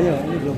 Ayo, ini belum.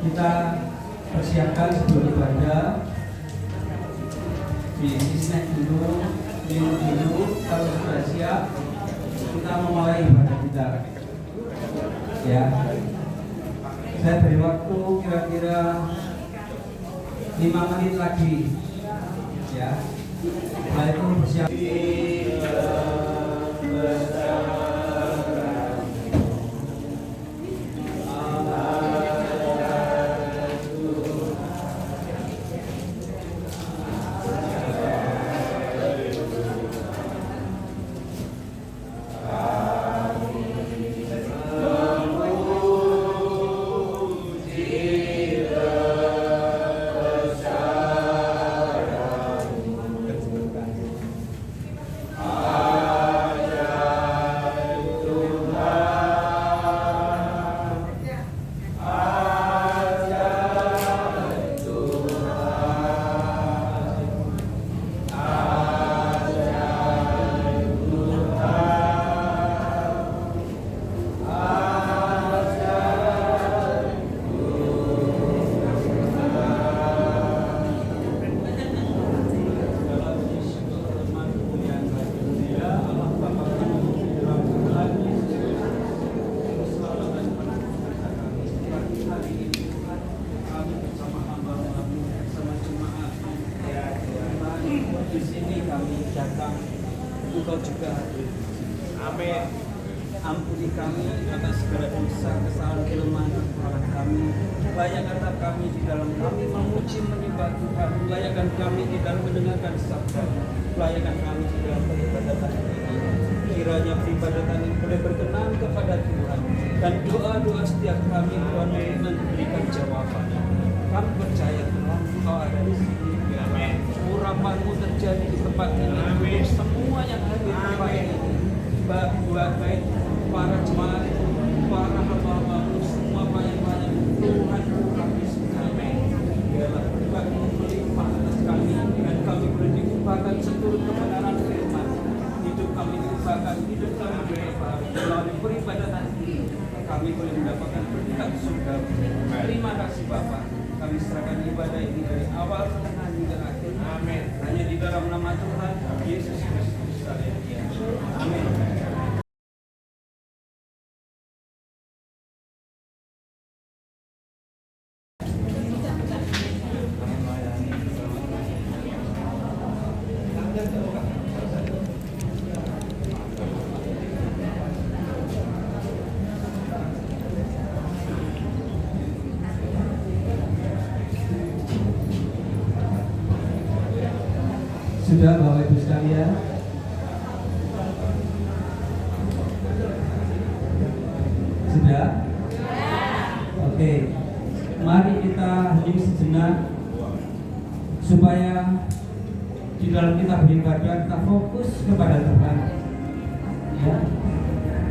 kita persiapkan sebelum ibadah. Snack dulu, minum dulu. Kalau sudah siap, kita memulai ibadah kita. Ya, saya beri waktu kira-kira 5 menit lagi. Ya, setelah itu bersiap. Engkau juga hadir. Amin. Ampuni kami atas segala dosa, kesalahan, kelemahan, kekurangan kami. Layakkanlah kami di dalam kami memuji menyembah Tuhan. Layakkan kami di dalam mendengarkan sabda. Layakkan kami di dalam peribadatan ini. Kiranya peribadatan ini boleh berkenan kepada Tuhan. Dan doa-doa setiap kami Tuhan memberikan jawaban. Kami percaya Tuhan Engkau ada di sini. Amin. Urapanmu terjadi di tempat ini. Amin. Semua yang hadir di tempat ini, baik para jemaat, para hamba-hambamu, semua banyak-banyak Tuhan kami amin. Biarlah berkatmu melimpah atas kami, dan kami boleh diubahkan seturut kebenaran firman. Hidup kami diubahkan, hidup kami berubah. Melalui peribadatan ini, kami boleh mendapatkan berkat surga. Terima kasih Bapa. Kami serahkan ibadah ini dari awal tengah hingga akhir. Amin. Hanya di dalam nama Tuhan Yesus Kristus. Amin. Sudah Bapak Ibu sekalian? Sudah? Oke. Mari kita hening sejenak supaya di dalam kita beribadah kita fokus kepada Tuhan. Ya.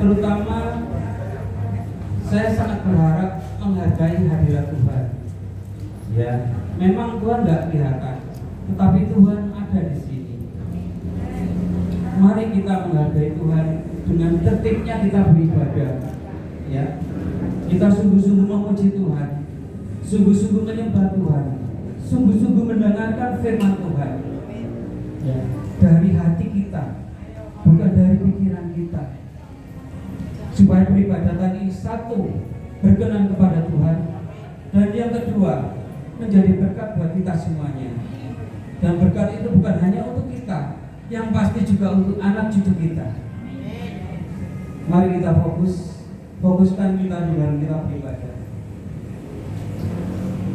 Terutama saya sangat berharap menghargai hadirat Tuhan. Ya, memang Tuhan tidak kelihatan, tetapi Tuhan ada di sini. Mari kita menghargai Tuhan dengan tertibnya kita beribadah. Ya, kita sungguh-sungguh memuji Tuhan, sungguh-sungguh menyembah Tuhan, sungguh-sungguh mendengarkan firman Tuhan. Ya, dari hati kita, bukan dari pikiran kita. Supaya peribadatan ini satu, berkenan kepada Tuhan, dan yang kedua, menjadi berkat buat kita semuanya. Dan berkat itu bukan hanya untuk kita, yang pasti juga untuk anak cucu kita. Mari kita fokuskan kita di dalam kita beribadah.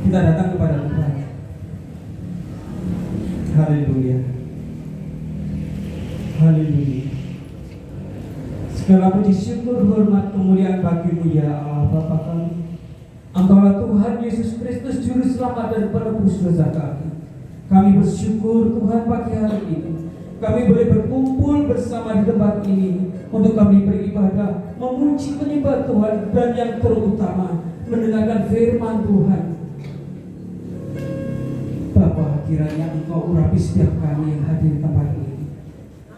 Kita datang kepada Tuhan. Haleluya. Haleluya. Segala puji syukur, hormat, kemuliaan bagimu ya Allah Bapa kami. Engkaulah Tuhan Yesus Kristus Juru Selamat dan penebus dosa kami. Kami bersyukur Tuhan pagi hari ini kami boleh berkumpul bersama di tempat ini untuk kami beribadah, memuji menyembah Tuhan, dan yang terutama mendengarkan firman Tuhan. Bapa, kiranya Engkau urapi setiap kami yang hadir di tempat ini,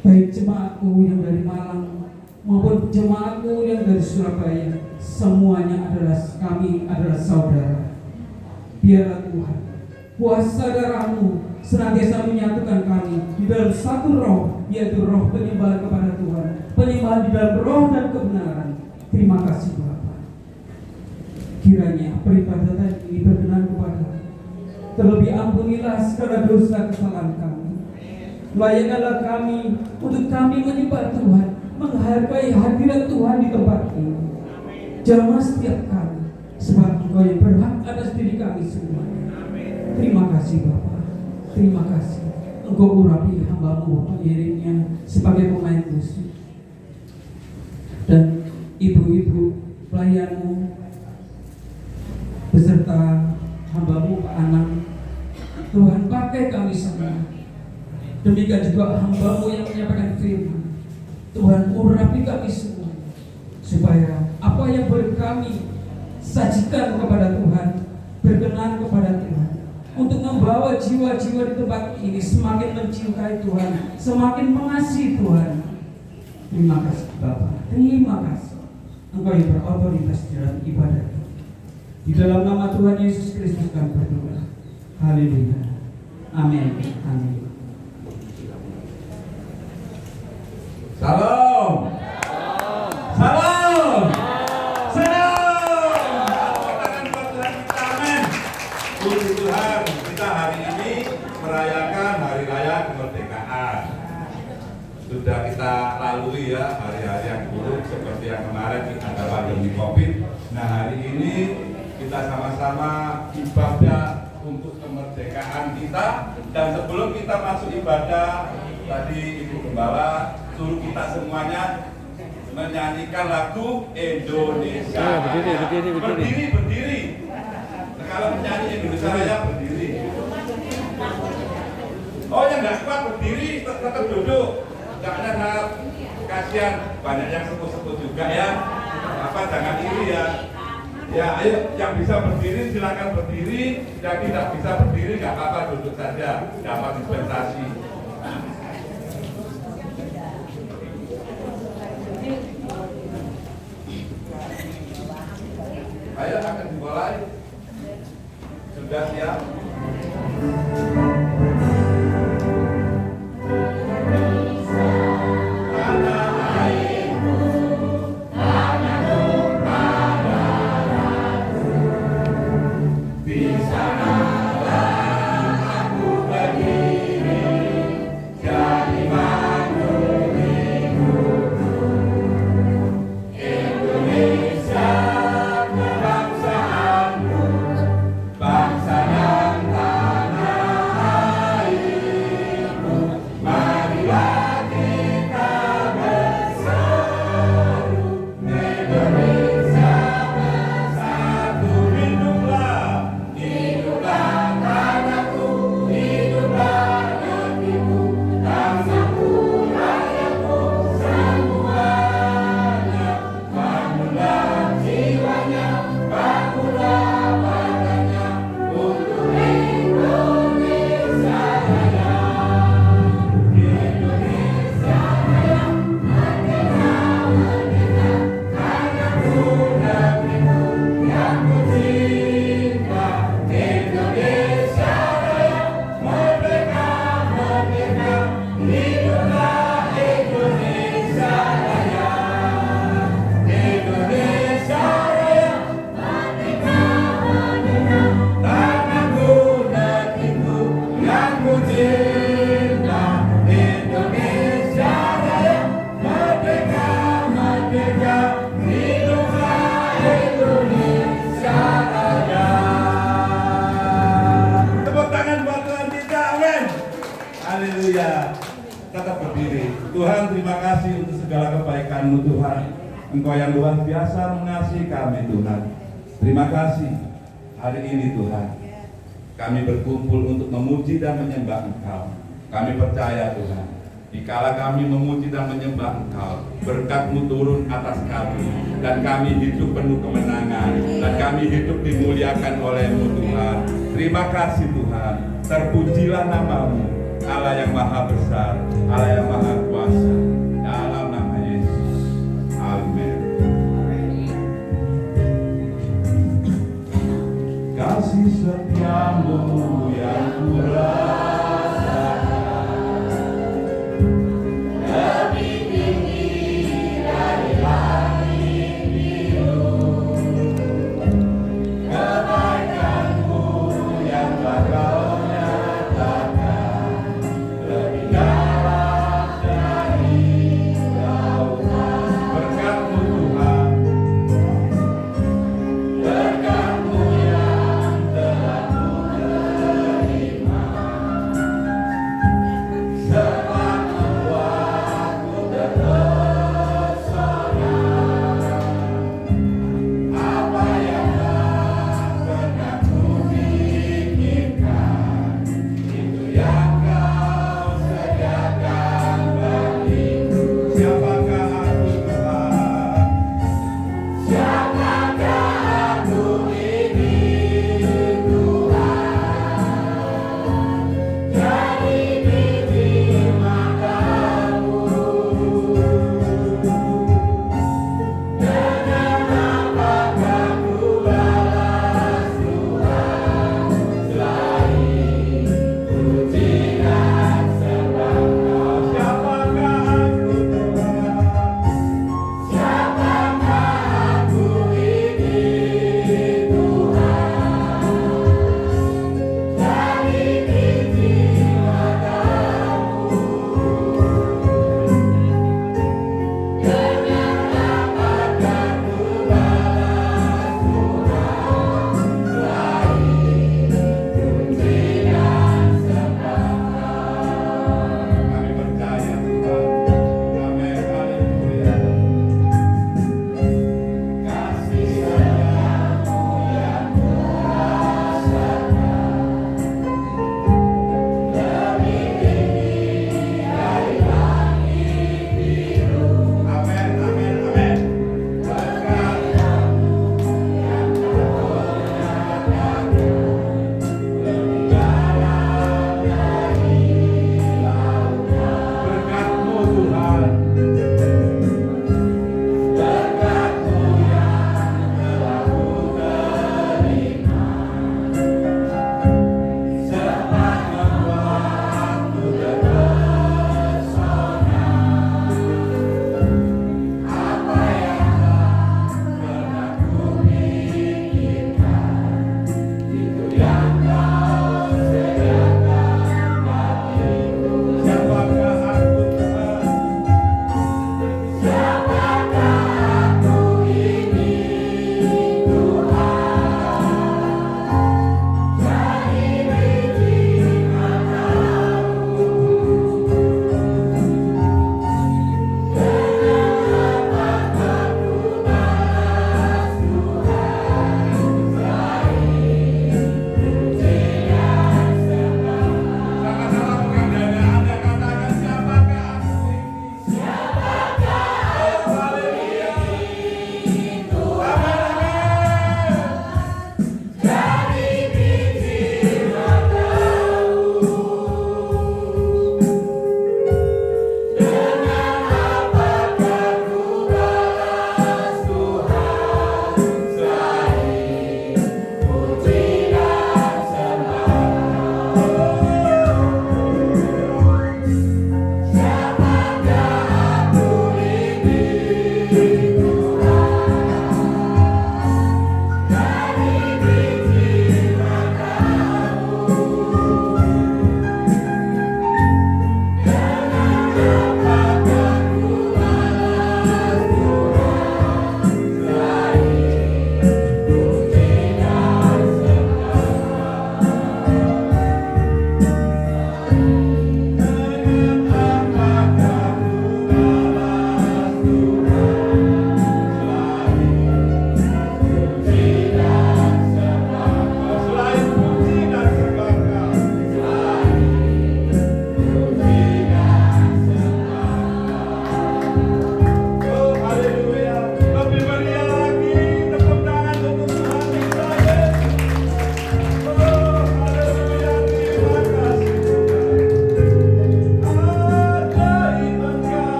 baik jemaatku yang dari Malang maupun jemaatku yang dari Surabaya. Semuanya adalah kami adalah saudara. Biarlah Tuhan, kuasa darah-Mu senantiasa menyatukan kami di dalam satu roh, yaitu roh penyembahan kepada Tuhan, penyembahan di dalam roh dan kebenaran. Terima kasih Bapa. Kiranya peribadatan ini berkenan kepada-Mu. Terlebih ampunilah segala dosa kesalahan kami. Layakkanlah kami untuk kami menyembah Tuhan, menghargai hadirat Tuhan di tempat ini. Jamah setiap kami, sebab Engkau yang berhak atas diri kami semuanya. Terima kasih Bapa. Terima kasih. Engkau urapi hamba-Mu pengiringnya sebagai pemain musik, dan ibu-ibu pelayan-Mu beserta hamba-Mu Pak Anang. Tuhan, pakai kami semua. Demikian juga hamba-Mu yang menyampaikan firman. Tuhan, urapi kami semua, supaya apa yang boleh kami sajikan kepada Tuhan berkenan kepada Tuhan, untuk membawa jiwa-jiwa di tempat ini semakin mencintai Tuhan, semakin mengasihi Tuhan. Terima kasih Bapa. Terima kasih Engkau yang berotoritas dalam ibadah ini. Di dalam nama Tuhan Yesus Kristus kami berdoa. Haleluya. Amin. Amin. Salam. Salam. Salam. Tangan buat Tuhan kita, amin. Puji Tuhan, kita hari ini merayakan Hari Raya Kemerdekaan. Sudah kita lalui ya hari-hari yang buruk seperti yang kemarin kita ada pandemi COVID. Nah, hari ini kita sama-sama ibadah untuk kemerdekaan kita. Dan sebelum kita masuk ibadah, tadi Ibu Gembala suruh kita semuanya menyanyikan lagu Indonesia. Berdiri. Nah, kalau menyanyi Indonesia Raya berdiri. Oh, yang nggak kuat berdiri tetap duduk. Jangan kasihan, banyak yang sepuh-sepuh juga ya. Jangan iri ya. Ya, ayo yang bisa berdiri silakan berdiri, yang tidak bisa berdiri nggak apa-apa, duduk saja, dapat dispensasi. Ayo akan dimulai. Sudah siap? Tuhan, terima kasih untuk segala kebaikan-Mu Tuhan. Engkau yang luar biasa mengasihi kami Tuhan. Terima kasih hari ini Tuhan. Kami berkumpul untuk memuji dan menyembah Engkau. Kami percaya Tuhan, dikala kami memuji dan menyembah Engkau, berkat-Mu turun atas kami, dan kami hidup penuh kemenangan, dan kami hidup dimuliakan oleh-Mu Tuhan. Terima kasih Tuhan. Terpujilah nama-Mu, Allah yang maha besar, Allah yang maha kuasa. Dalam nama Yesus, amin. kasih setiamu yang kurasakan. Lebih tinggi dari langit biru, kebaikanmu yang telah kau nyatakan, lebih dalam dari lautan. Berkat-Mu Tuhan, berkat-Mu yang telah ku terima.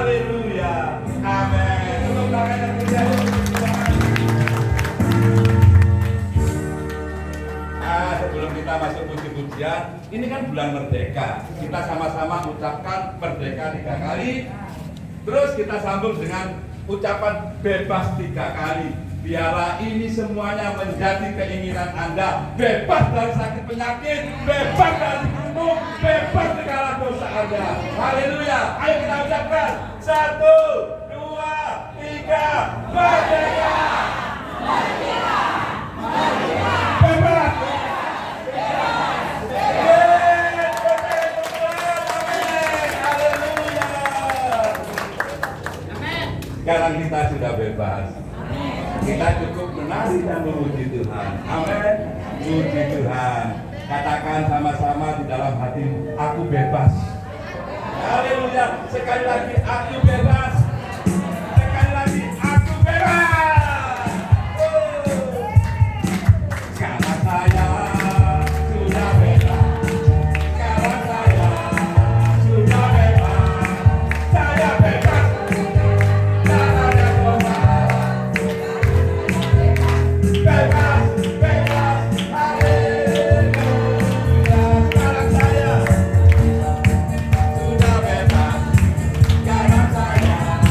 Haleluya. Amin. Tepuk tangan yang meriah. Sebelum kita masuk puji-pujian, ini kan bulan merdeka. Kita sama-sama ucapkan merdeka 3 kali. Terus kita sambung dengan ucapan bebas 3 kali. Biarlah ini semuanya menjadi keinginan Anda. Bebas dari sakit penyakit, bebas dari gunung, bebas segala dosa Anda. Haleluya. Ayo kita ucapkan. 1, 2, 3. Merdeka! Merdeka! Merdeka! Bebas! Sekarang kita sudah bebas. Kita cukup menari dan memuji Tuhan. Amin. Puji Tuhan. Katakan sama-sama di dalam hati, aku bebas. Haleluya. Sekali lagi, aku bebas. Sekali lagi, aku bebas. Sekarang saya sudah bebas. Sekarang saya sudah bebas. Saya bebas. Bebas, bebas, haleluya. Sekarang saya sudah bebas. Sekarang saya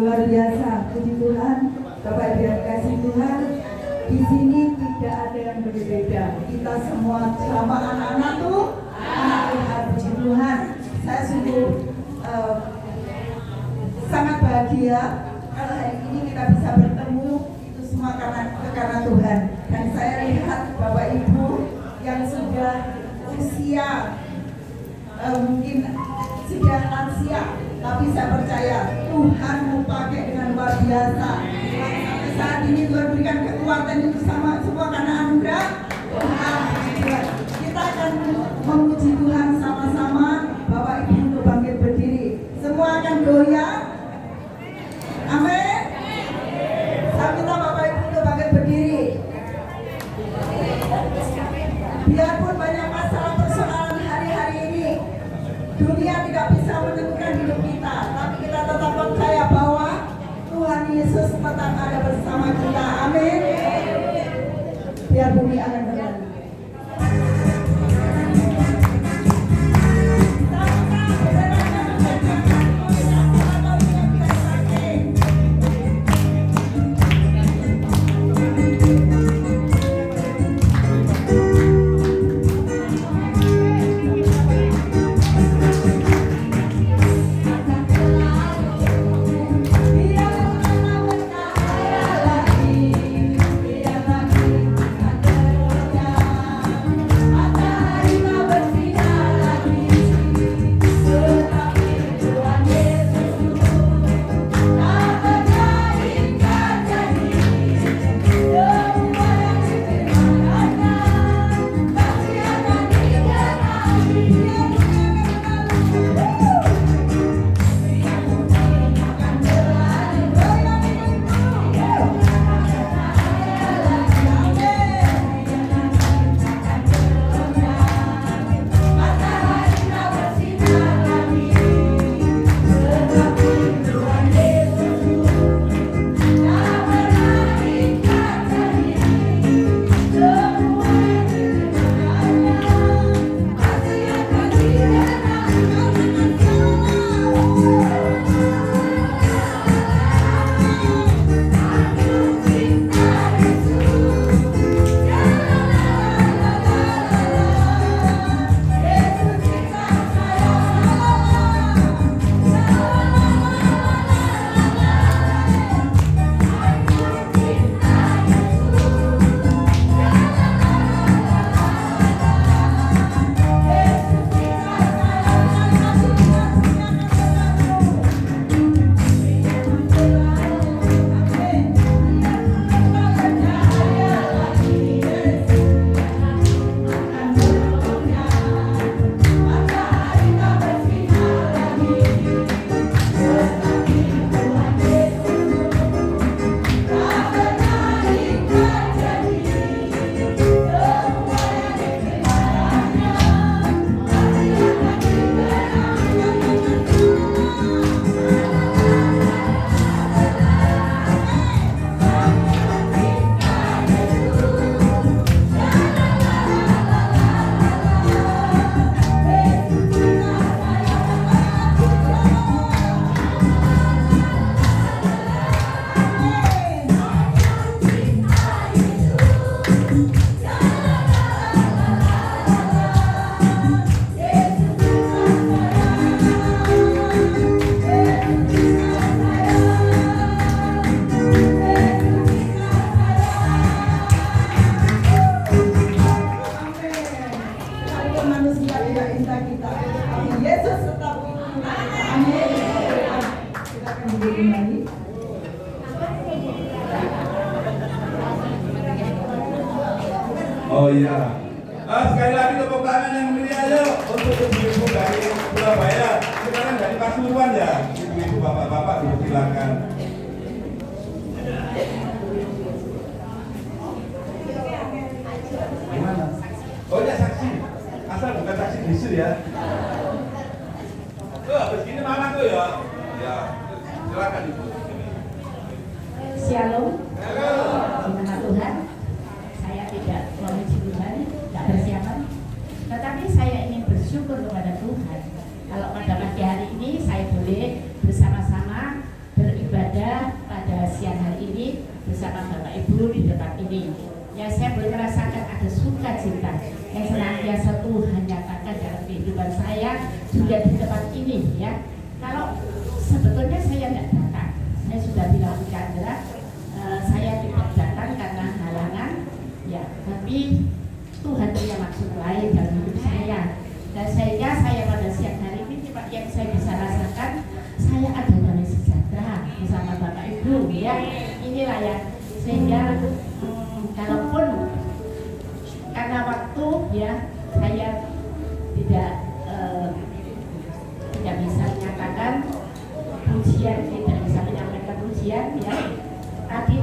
Luar biasa, puji Tuhan, Bapak Ibu yang kasih Tuhan. Di sini tidak ada yang berbeda. Kita semua sama anak-anak tuh anak Tuhan, puji Tuhan. Saya sungguh sangat bahagia kalau hari ini kita bisa bertemu. Itu semua karena Tuhan. Dan saya lihat Bapak Ibu yang sudah usia mungkin sudah lansia, tapi saya percaya Tuhan mau pakai dengan luar biasa. Sampai saat ini Tuhan berikan kekuatan itu sama semua karena anugerah Tuhan. Kita akan memuji Tuhan sama-sama. Bapak Ibu untuk bangkit berdiri. Semua akan goyang. Amin. Saya minta Bapak Ibu untuk bangkit berdiri. Biarpun banyak masalah persoalan hari-hari ini, dunia tidak bisa menentukan hidup kita, tapi kita tetap percaya bahwa Tuhan Yesus tetap ada bersama kita. Amin. Biar bumi akan berlalu. Oh iya. Sekali lagi tepuk tangan yang meriah yuk untuk ibu-ibu dari Surabaya. Sekarang dari Pasuruan ya. Ibu-ibu, bapak-bapak silakan. Gimana? Oh ya saksi. Asal bukan saksi bisu ya. Tuh, habis gini mana tuh ya? Ya, silakan ibu. Shalom. Halo. Di nama Tuhan, saya tidak memuji Tuhan, tidak bersiapan, tetapi saya ingin bersyukur kepada Tuhan. Kalau pada pagi hari ini saya boleh bersama-sama beribadah bersama Bapak Ibu di tempat ini. Ya, saya boleh merasakan ada sukacita yang senantiasa Tuhan nyatakan dalam kehidupan saya juga di tempat ini ya. Kalau sebetulnya saya tidak datang, saya sudah bilang ke Chandra, saya tidak datang karena halangan, ya. Tapi Tuhan punya maksud lain dalam hidup saya. Dan sehingga saya pada siang hari ini yang saya bisa rasakan, saya ada damai sejahtera bersama Bapak Ibu ya. Inilah ya, sehingga kalaupun karena waktu ya saya tidak bisa menyatakan pujian, tidak bisa menyampaikan pujian ya. Tadi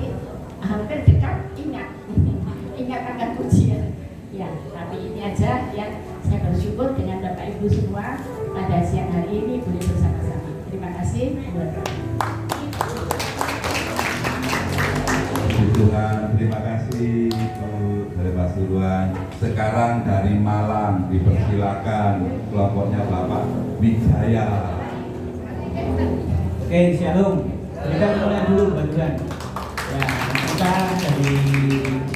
hampir dekat ingat akan pujian ya. Tapi ini aja ya, saya bersyukur dengan Bapak Ibu semua pada siang hari ini boleh bersama-sama. Terima kasih buat Tuhan, terima kasih Bu dari Pasuruan. Sekarang dari Malang dipersilakan kelompoknya Bapak Wijaya. Oke, shalom. Kita mulai dulu bagian. Ya, kita dari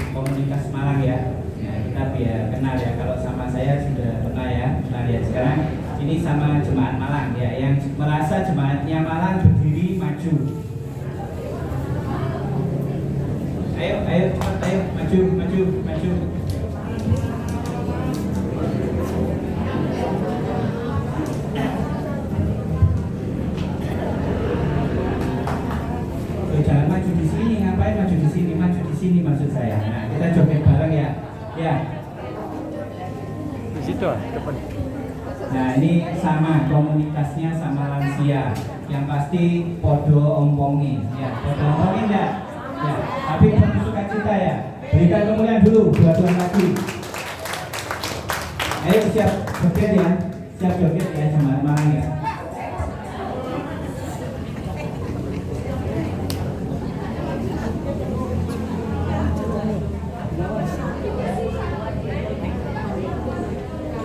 komunitas Malang ya. Ya, kita biar kenal ya. Kalau sama saya sudah pernah ya. Nah ya, sekarang ini sama jemaat Malang ya. Yang merasa jemaatnya Malang berdiri maju. Ayo, cepat, ayo, maju. Jangan maju di sini, ngapain maju di sini maksud saya. Nah, kita joget bareng ya. Ya. Di situ depan. Nah, ini sama komunitasnya sama lansia. Yang pasti podo ompongin, ya. Podo ompongin ya. Ya, tapi bersuka cita ya. Berikan kemuliaan dulu buat Tuhan lagi. Ayo siap joget ya. Siap joget ya jemaat Malang ya.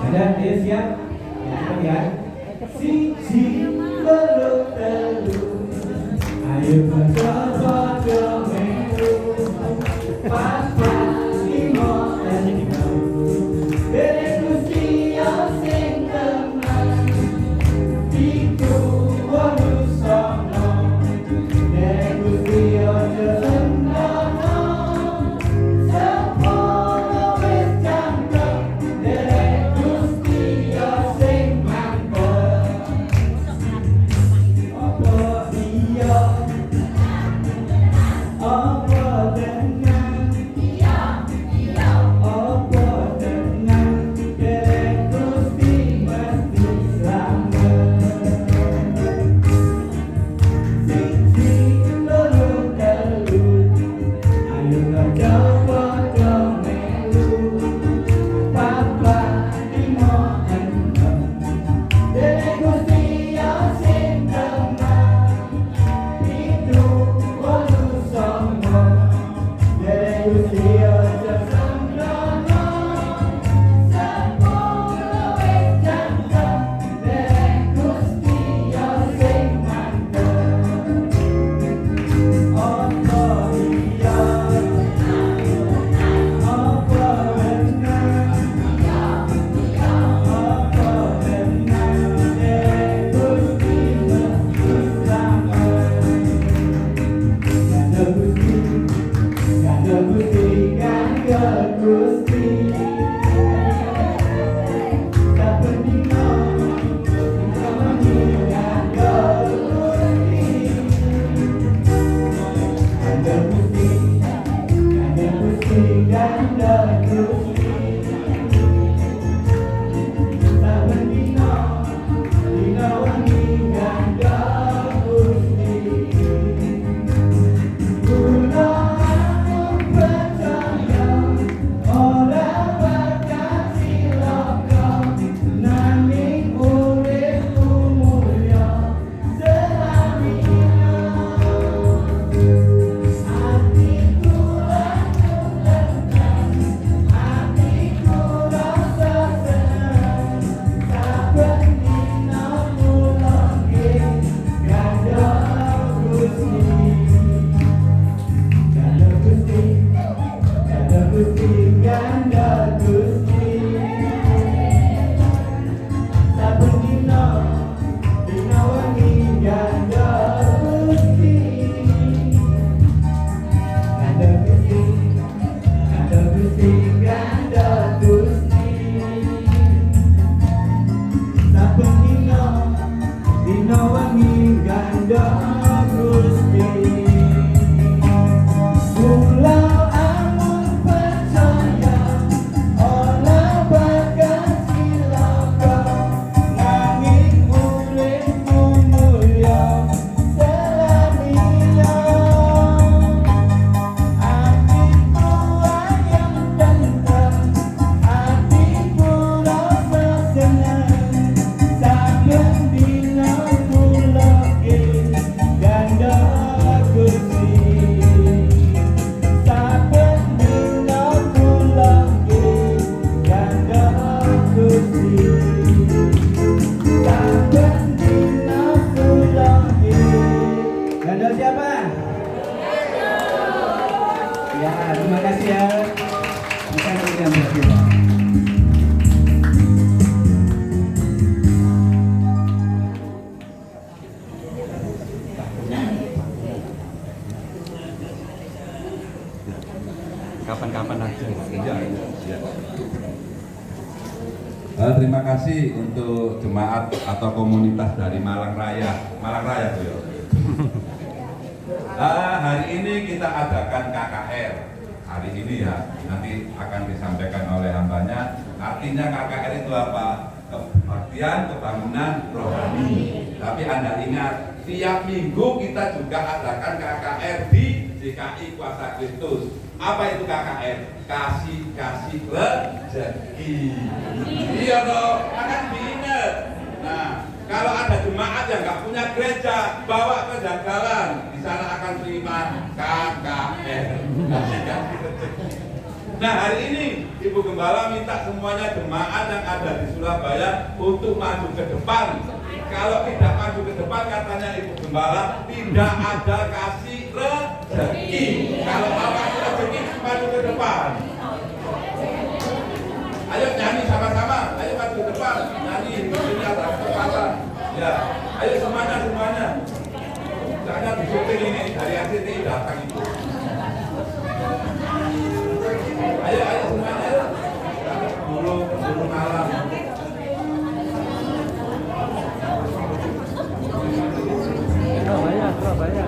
Ada, ayo siap. Ya, siji loro telu. Ayo berjoget melu. Papat limo enam. Derek Gusti sing tenang. Pitu wolu songo. Derek Gusti aja sendana. Sepuluh wis cangkem. Derek Gusti sing mantep. Apa iya? Apa tenang? Apa tenang? Derek Gusti mesti selamat. Terima kasih untuk jemaat atau komunitas dari Malang Raya tuh ya. Hari ini kita adakan KKR. Hari ini ya, nanti akan disampaikan oleh hambanya. Artinya KKR itu apa? Kebaktian, kebangunan rohani. Tapi Anda ingat, tiap minggu kita juga adakan KKR di DKI Kuasa Kristus. Apa itu KKR? Kasih rezeki. Iya dong, akan diingat. Nah, kalau ada jemaat yang nggak punya gereja, bawa ke jagalan. Di sana akan terima KKR. Kasih rezeki. Nah, hari ini Ibu Gembala minta semuanya jemaat yang ada di Surabaya untuk maju ke depan. Kalau tidak maju ke depan, katanya Ibu Gembala, tidak ada kasih rezeki. Kalau mau kasih rezeki, maju ke depan. Ayo nyanyi sama-sama, ayo maju ke depan, nyanyi ini atas kepala. Ya, ayo semuanya. Jangan di syuting ini dari RCTI datang itu. Ayo semuanya. Bulu malam. Surabaya.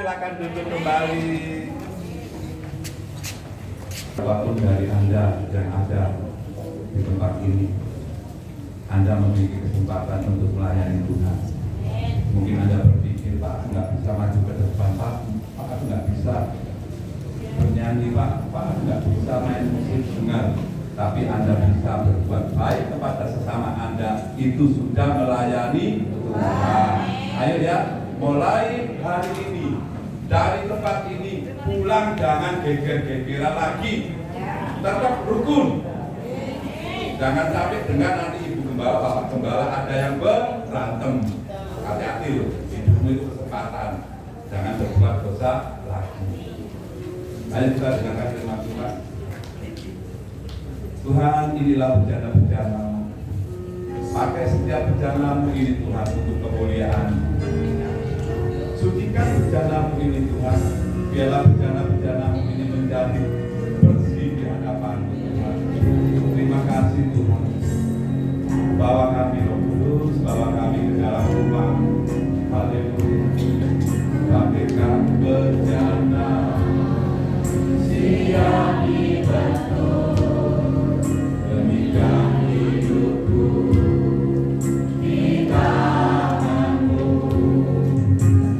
silakan duduk kembali. Apapun dari Anda yang ada di tempat ini, Anda memiliki kesempatan untuk melayani Tuhan. Mungkin Anda berpikir, Pak, aku nggak bisa maju ke depan, Pak, aku nggak bisa bernyanyi, Pak, aku nggak bisa main musik, dengar. Tapi Anda bisa berbuat baik kepada sesama Anda, itu sudah melayani Tuhan. Ayo ya, mulai hari ini, dari tempat ini, pulang jangan geger-gegeran lagi. Tetap rukun. Jangan sampai dengar nanti Ibu Gembala, Bapak Gembala ada yang berantem. Hati-hati loh, hidupmu itu kesempatan. Jangan berbuat dosa lagi. Ayo kita dengarkan firman Tuhan. Tuhan, inilah bejana-bejana. Pakai setiap bejanamu ini Tuhan untuk kemuliaan. Sucikan bejanamu ini Tuhan. Biarlah bejana-bejanamu ini menjadi bersih di hadapan-Mu Tuhan. Terima kasih Tuhan. Bawa kami Roh Kudus, bawa kami ke dalam rumah. Haleluya. Bagaikan bejana siap dibentuk demikian hidupku di tanganmu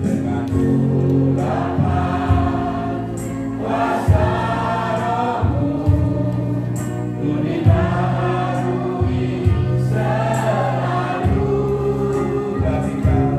dengan urapan kuasa Roh-Mu ku dibaharui selalu. Jadikan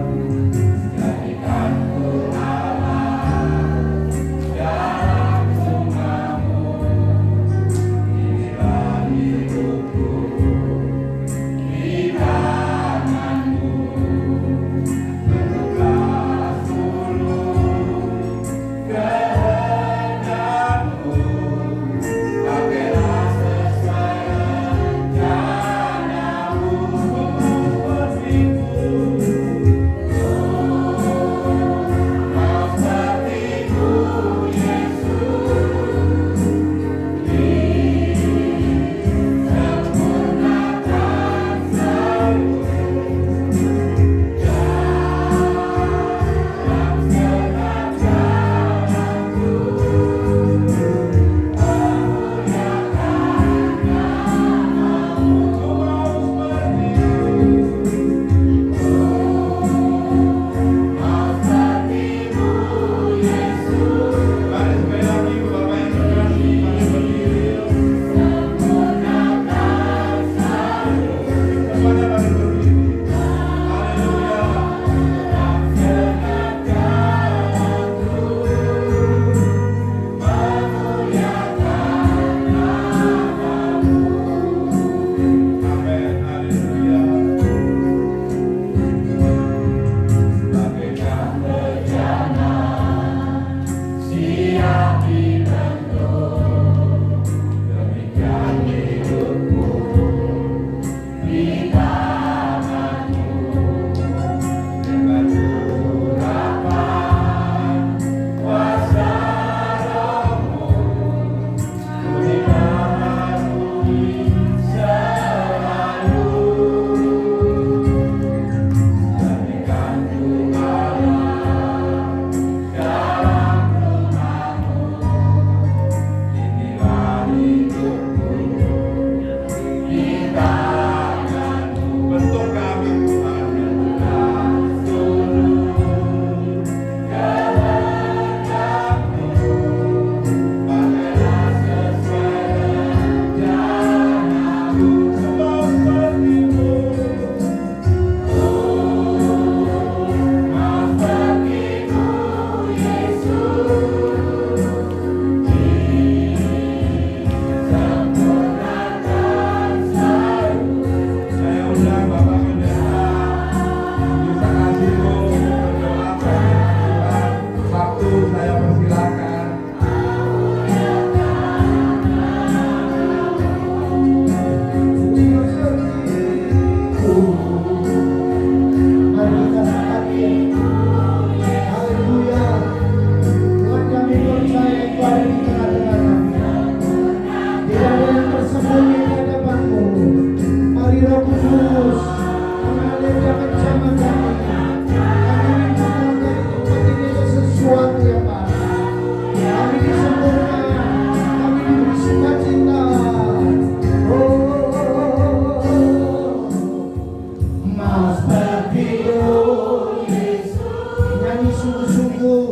sungguh-sungguh.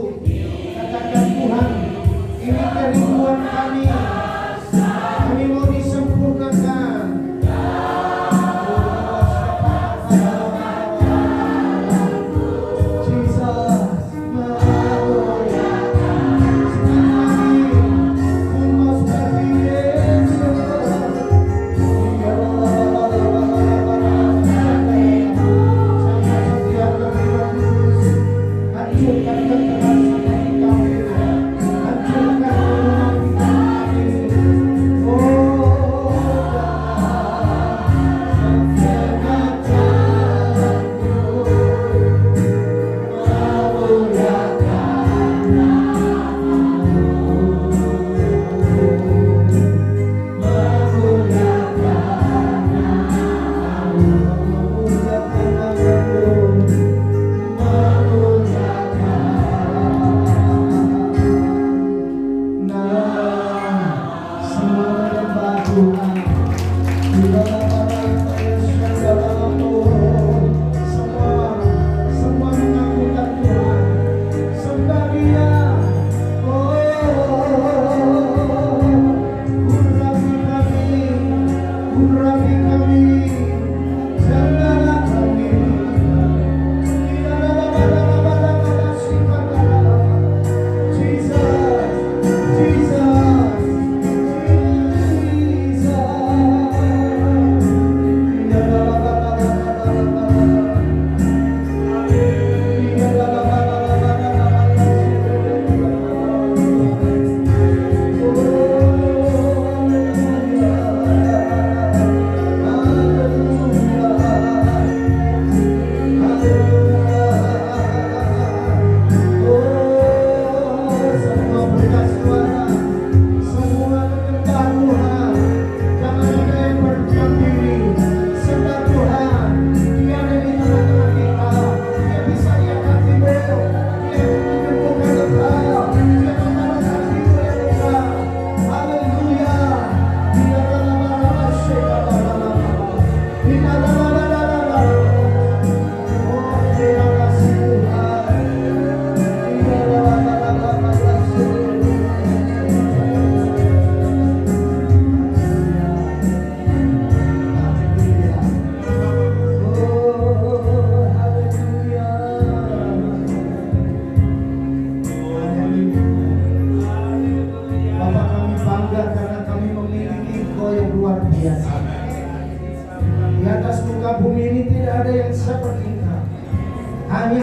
Katakan Tuhan, ini kerinduan kami. Kami mau disempurnakan.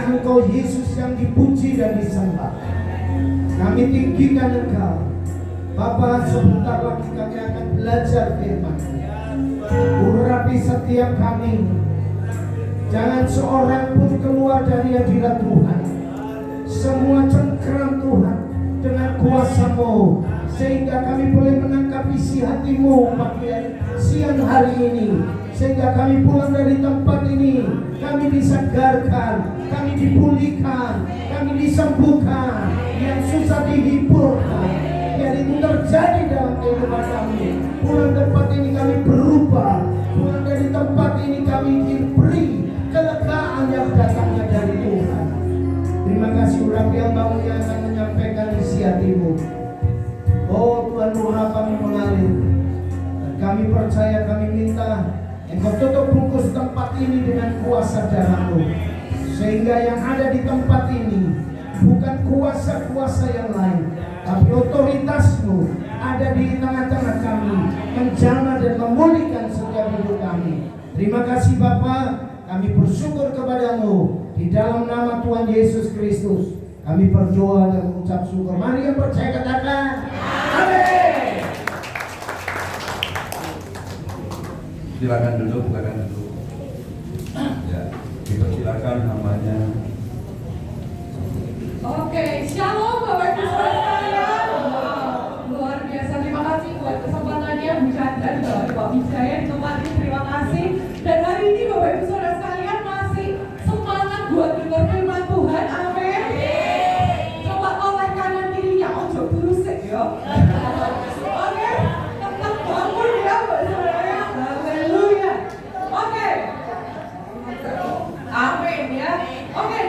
Engkau Yesus yang dipuji dan disembah. Kami tinggikan Engkau Bapa. Sebentar lagi kami akan belajar firman. Urapi setiap kami, jangan seorang pun keluar dari hadirat Tuhan. Semua cengkeram Tuhan dengan kuasa-Mu, sehingga kami boleh menangkap isi hati-Mu pagi siang hari ini. Sehingga kami pulang dari tempat ini, kami disegarkan, kami dipulihkan, kami disembuhkan, yang susah dihiburkan. Biar itu terjadi dalam kehidupan kami. Pulang tempat ini kami berubah, pulang dari tempat ini kami diberi kelegaan yang datangnya dari Tuhan. Terima kasih urapi hamba-Mu yang akan menyampaikan isi hati-Mu. Oh Tuhan, doa kami mengalir. Kami percaya, kami minta Engkau tutup bungkus tempat ini dengan kuasa darah-Mu, sehingga yang ada di tempat ini bukan kuasa-kuasa yang lain, tapi otoritas-Mu ada di tengah-tengah kami, menjamah dan memulihkan setiap hidup kami. Terima kasih Bapa, kami bersyukur kepada-Mu. Di dalam nama Tuhan Yesus Kristus kami berdoa dan mengucap syukur. Mari yang percaya katakan amin. Silakan duduk, Ya, dipersilakan namanya. Oke, shalom Bapak Ibu Saudara sekalian. Luar biasa, terima kasih buat kesempatannya Bu Chandra dan Bapak Wijaya di tempat ini. Terima kasih. Dan hari ini Bapak Ibu Saudara sekalian masih semangat buat dengar firman Tuhan. Amin. Coba oleh kanan kirinya, ojo berusik ya. Oke, tetap bangun ya Bapak Saudara. Haleluya. Oke. Amin ya. Oke.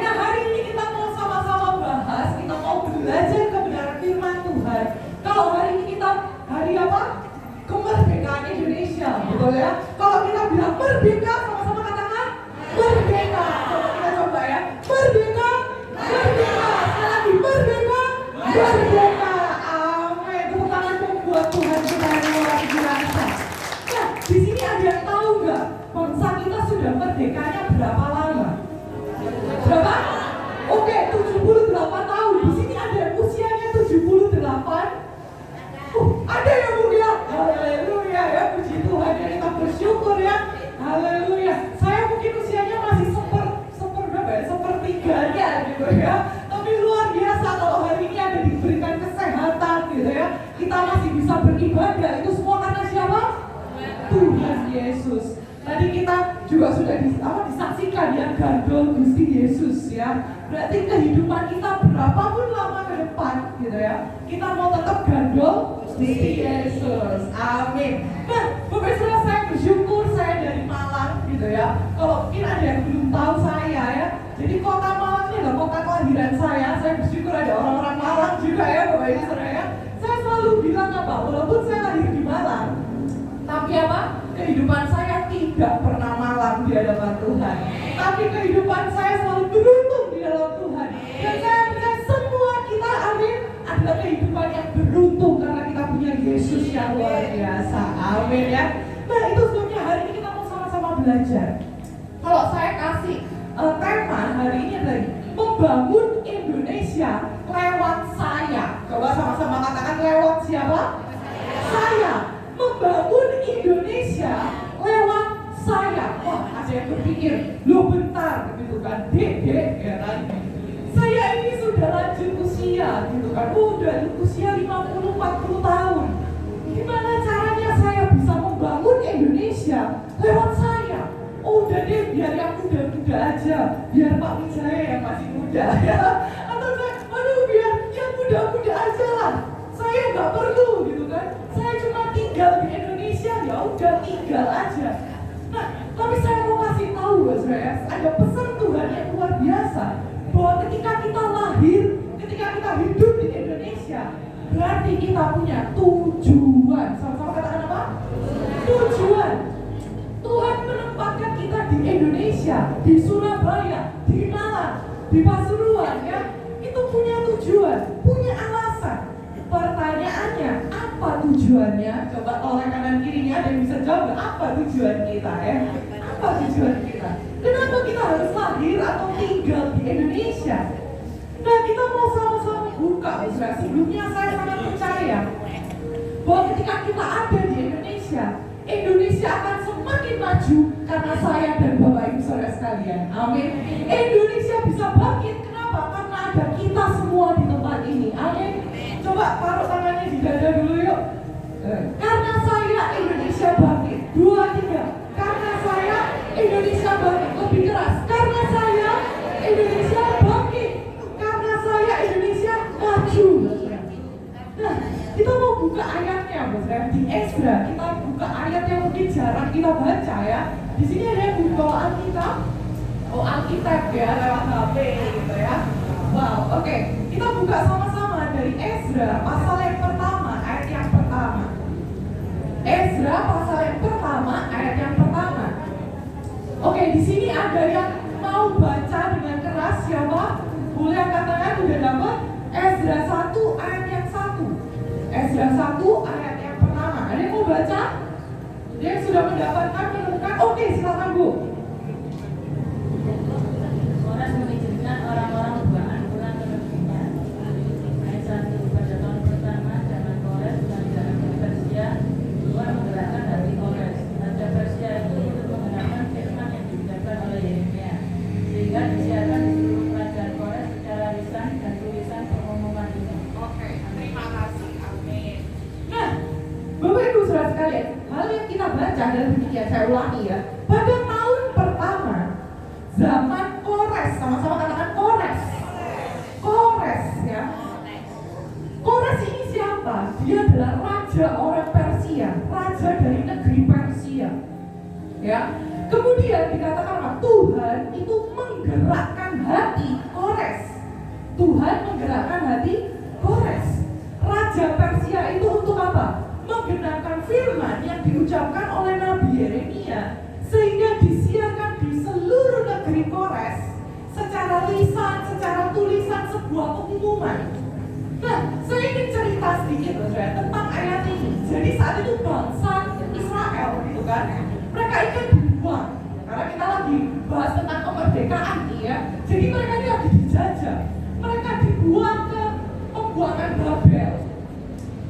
gitu ya. Tapi luar biasa kalau hari ini ada diberikan kesehatan gitu ya. Kita masih bisa beribadah, itu semua karena siapa? Tuhan Yesus. Tadi kita juga sudah disaksikan ya gandol Gusti Yesus ya. Berarti kehidupan kita berapapun lama ke depan gitu ya, kita mau tetap gandol Gusti Yesus. Amin. Nah, Bapak Saudara, saya bersyukur saya dari Malang gitu ya. Kalau mungkin ada yang belum tahu saya ya, jadi kota Malang ini adalah kota kelahiran saya. Saya bersyukur ada orang-orang Malang juga ya Bapak Ibu Saudara ya. Saya selalu bilang apa, walaupun saya lahir di Malang, tapi apa? Kehidupan saya tidak pernah malang di hadapan Tuhan. Tapi kehidupan saya selalu beruntung di dalam Tuhan. Dan saya percaya semua kita, amin, adalah kehidupan yang beruntung karena kita punya Yesus yang luar biasa. Amin ya. Nah, itu sebabnya hari ini kita mau sama-sama belajar. Kalau saya kasih tema hari ini adalah membangun Indonesia lewat saya. Coba sama-sama katakan, lewat siapa? Saya. Membangun Indonesia lewat saya. Wah, ada yang berpikir, lo bentar gitu kan, dek ya kan. Saya ini sudah lanjut usia gitu kan. Udah usia 50-40 tahun. Gimana caranya saya bisa membangun Indonesia lewat saya? Udah deh, biar yang muda-muda aja, biar Pak Wijaya yang masih muda ya. Atau saya, biar yang muda-muda aja lah. Saya nggak perlu gitu kan. Saya cuma tinggal di Indonesia, ya udah tinggal aja. Nah, tapi saya mau kasih tahu saudara, ada pesan Tuhan yang luar biasa bahwa ketika kita lahir, ketika kita hidup di Indonesia, berarti kita punya tujuan. Sama-sama katakan apa? Tujuan. Tuhan menempatkan kita di Indonesia, di Surabaya, di Malang, di Pasuruan ya. Itu punya tujuan, punya alasan. Pertanyaannya, apa tujuannya? Coba oleh kanan kirinya ada yang bisa jawab, apa tujuan kita ya? Apa tujuan kita? Kenapa kita harus lahir atau tinggal di Indonesia? Nah, kita mau sama-sama buka, saudara. Sebelumnya saya sangat percaya bahwa ketika kita ada di Indonesia, Indonesia akan semakin maju karena saya dan Bapak Ibu Saudara sekalian. Amin. Indonesia bisa bangkit. Kenapa? Karena ada kita semua di tempat ini. Amin. Coba taruh tangannya di dada dulu yuk. Karena saya Indonesia bangkit. 2, 3. Karena saya Indonesia bangkit. Lebih keras. Karena saya Indonesia bangkit. Karena saya Indonesia maju. Nah, kita mau buka ayatnya, saudara. Di Ezra kita buka ayat yang mungkin jarang kita baca ya. Di sini ada yang buka Alkitab. Oh, Alkitab ya, lewat HP gitu ya. Wow, oke. Kita buka sama-sama dari Ezra pasal yang pertama, ayat yang pertama. Ezra pasal yang pertama, ayat yang pertama. Oke, di sini ada yang mau baca dengan keras, siapa? Boleh angkat tangan, udah dapat? Ezra 1 ayat yang 1. Ezra 1 ayat yang pertama. Ada yang mau baca? Dia sudah mendapatkan, menemukan? Oke, silakan Bu. Kores mengizinkan orang-orang buaan pulang ke negerinya. Ayat 1, pada tahun pertama zaman Kores dan zaman Persia, Tuhan menggerakkan hati Kores. Raja Persia itu untuk menggunakan firman yang diucapkan oleh Yeremia, sehingga disiarkan di seluruh kerajaan Kores secara lisan dan tulisan pengumuman ini. Oke, terima kasih. Amin. Nah, Bapak Ibu Saudara sekalian, hal yang kita baca adalah demikian, saya ulangi ya. Pada tahun pertama zaman Kores, sama-sama katakan Kores. Kores ya. Kores ini siapa? Dia adalah raja orang Persia, raja dari negeri Persia. Ya. Kemudian dikatakan apa? Tuhan itu menggerakkan hati Kores. Tuhan menggerakkan hati Kores. Raja Persia itu untuk apa? Menggenapkan firman yang diucapkan oleh Nabi Yeremia, sehingga disiarkan di seluruh negeri Kores secara lisan, secara tulisan, sebuah pengumuman. Nah, saya ingin cerita sedikit tentang ayat ini. Jadi saat itu bangsa Israel gitu kan, mereka ingin dibuang. Karena kita lagi bahas tentang kemerdekaan nih ya. Jadi mereka ini lagi dijajah. Mereka dibuang ke pembuangan Babel.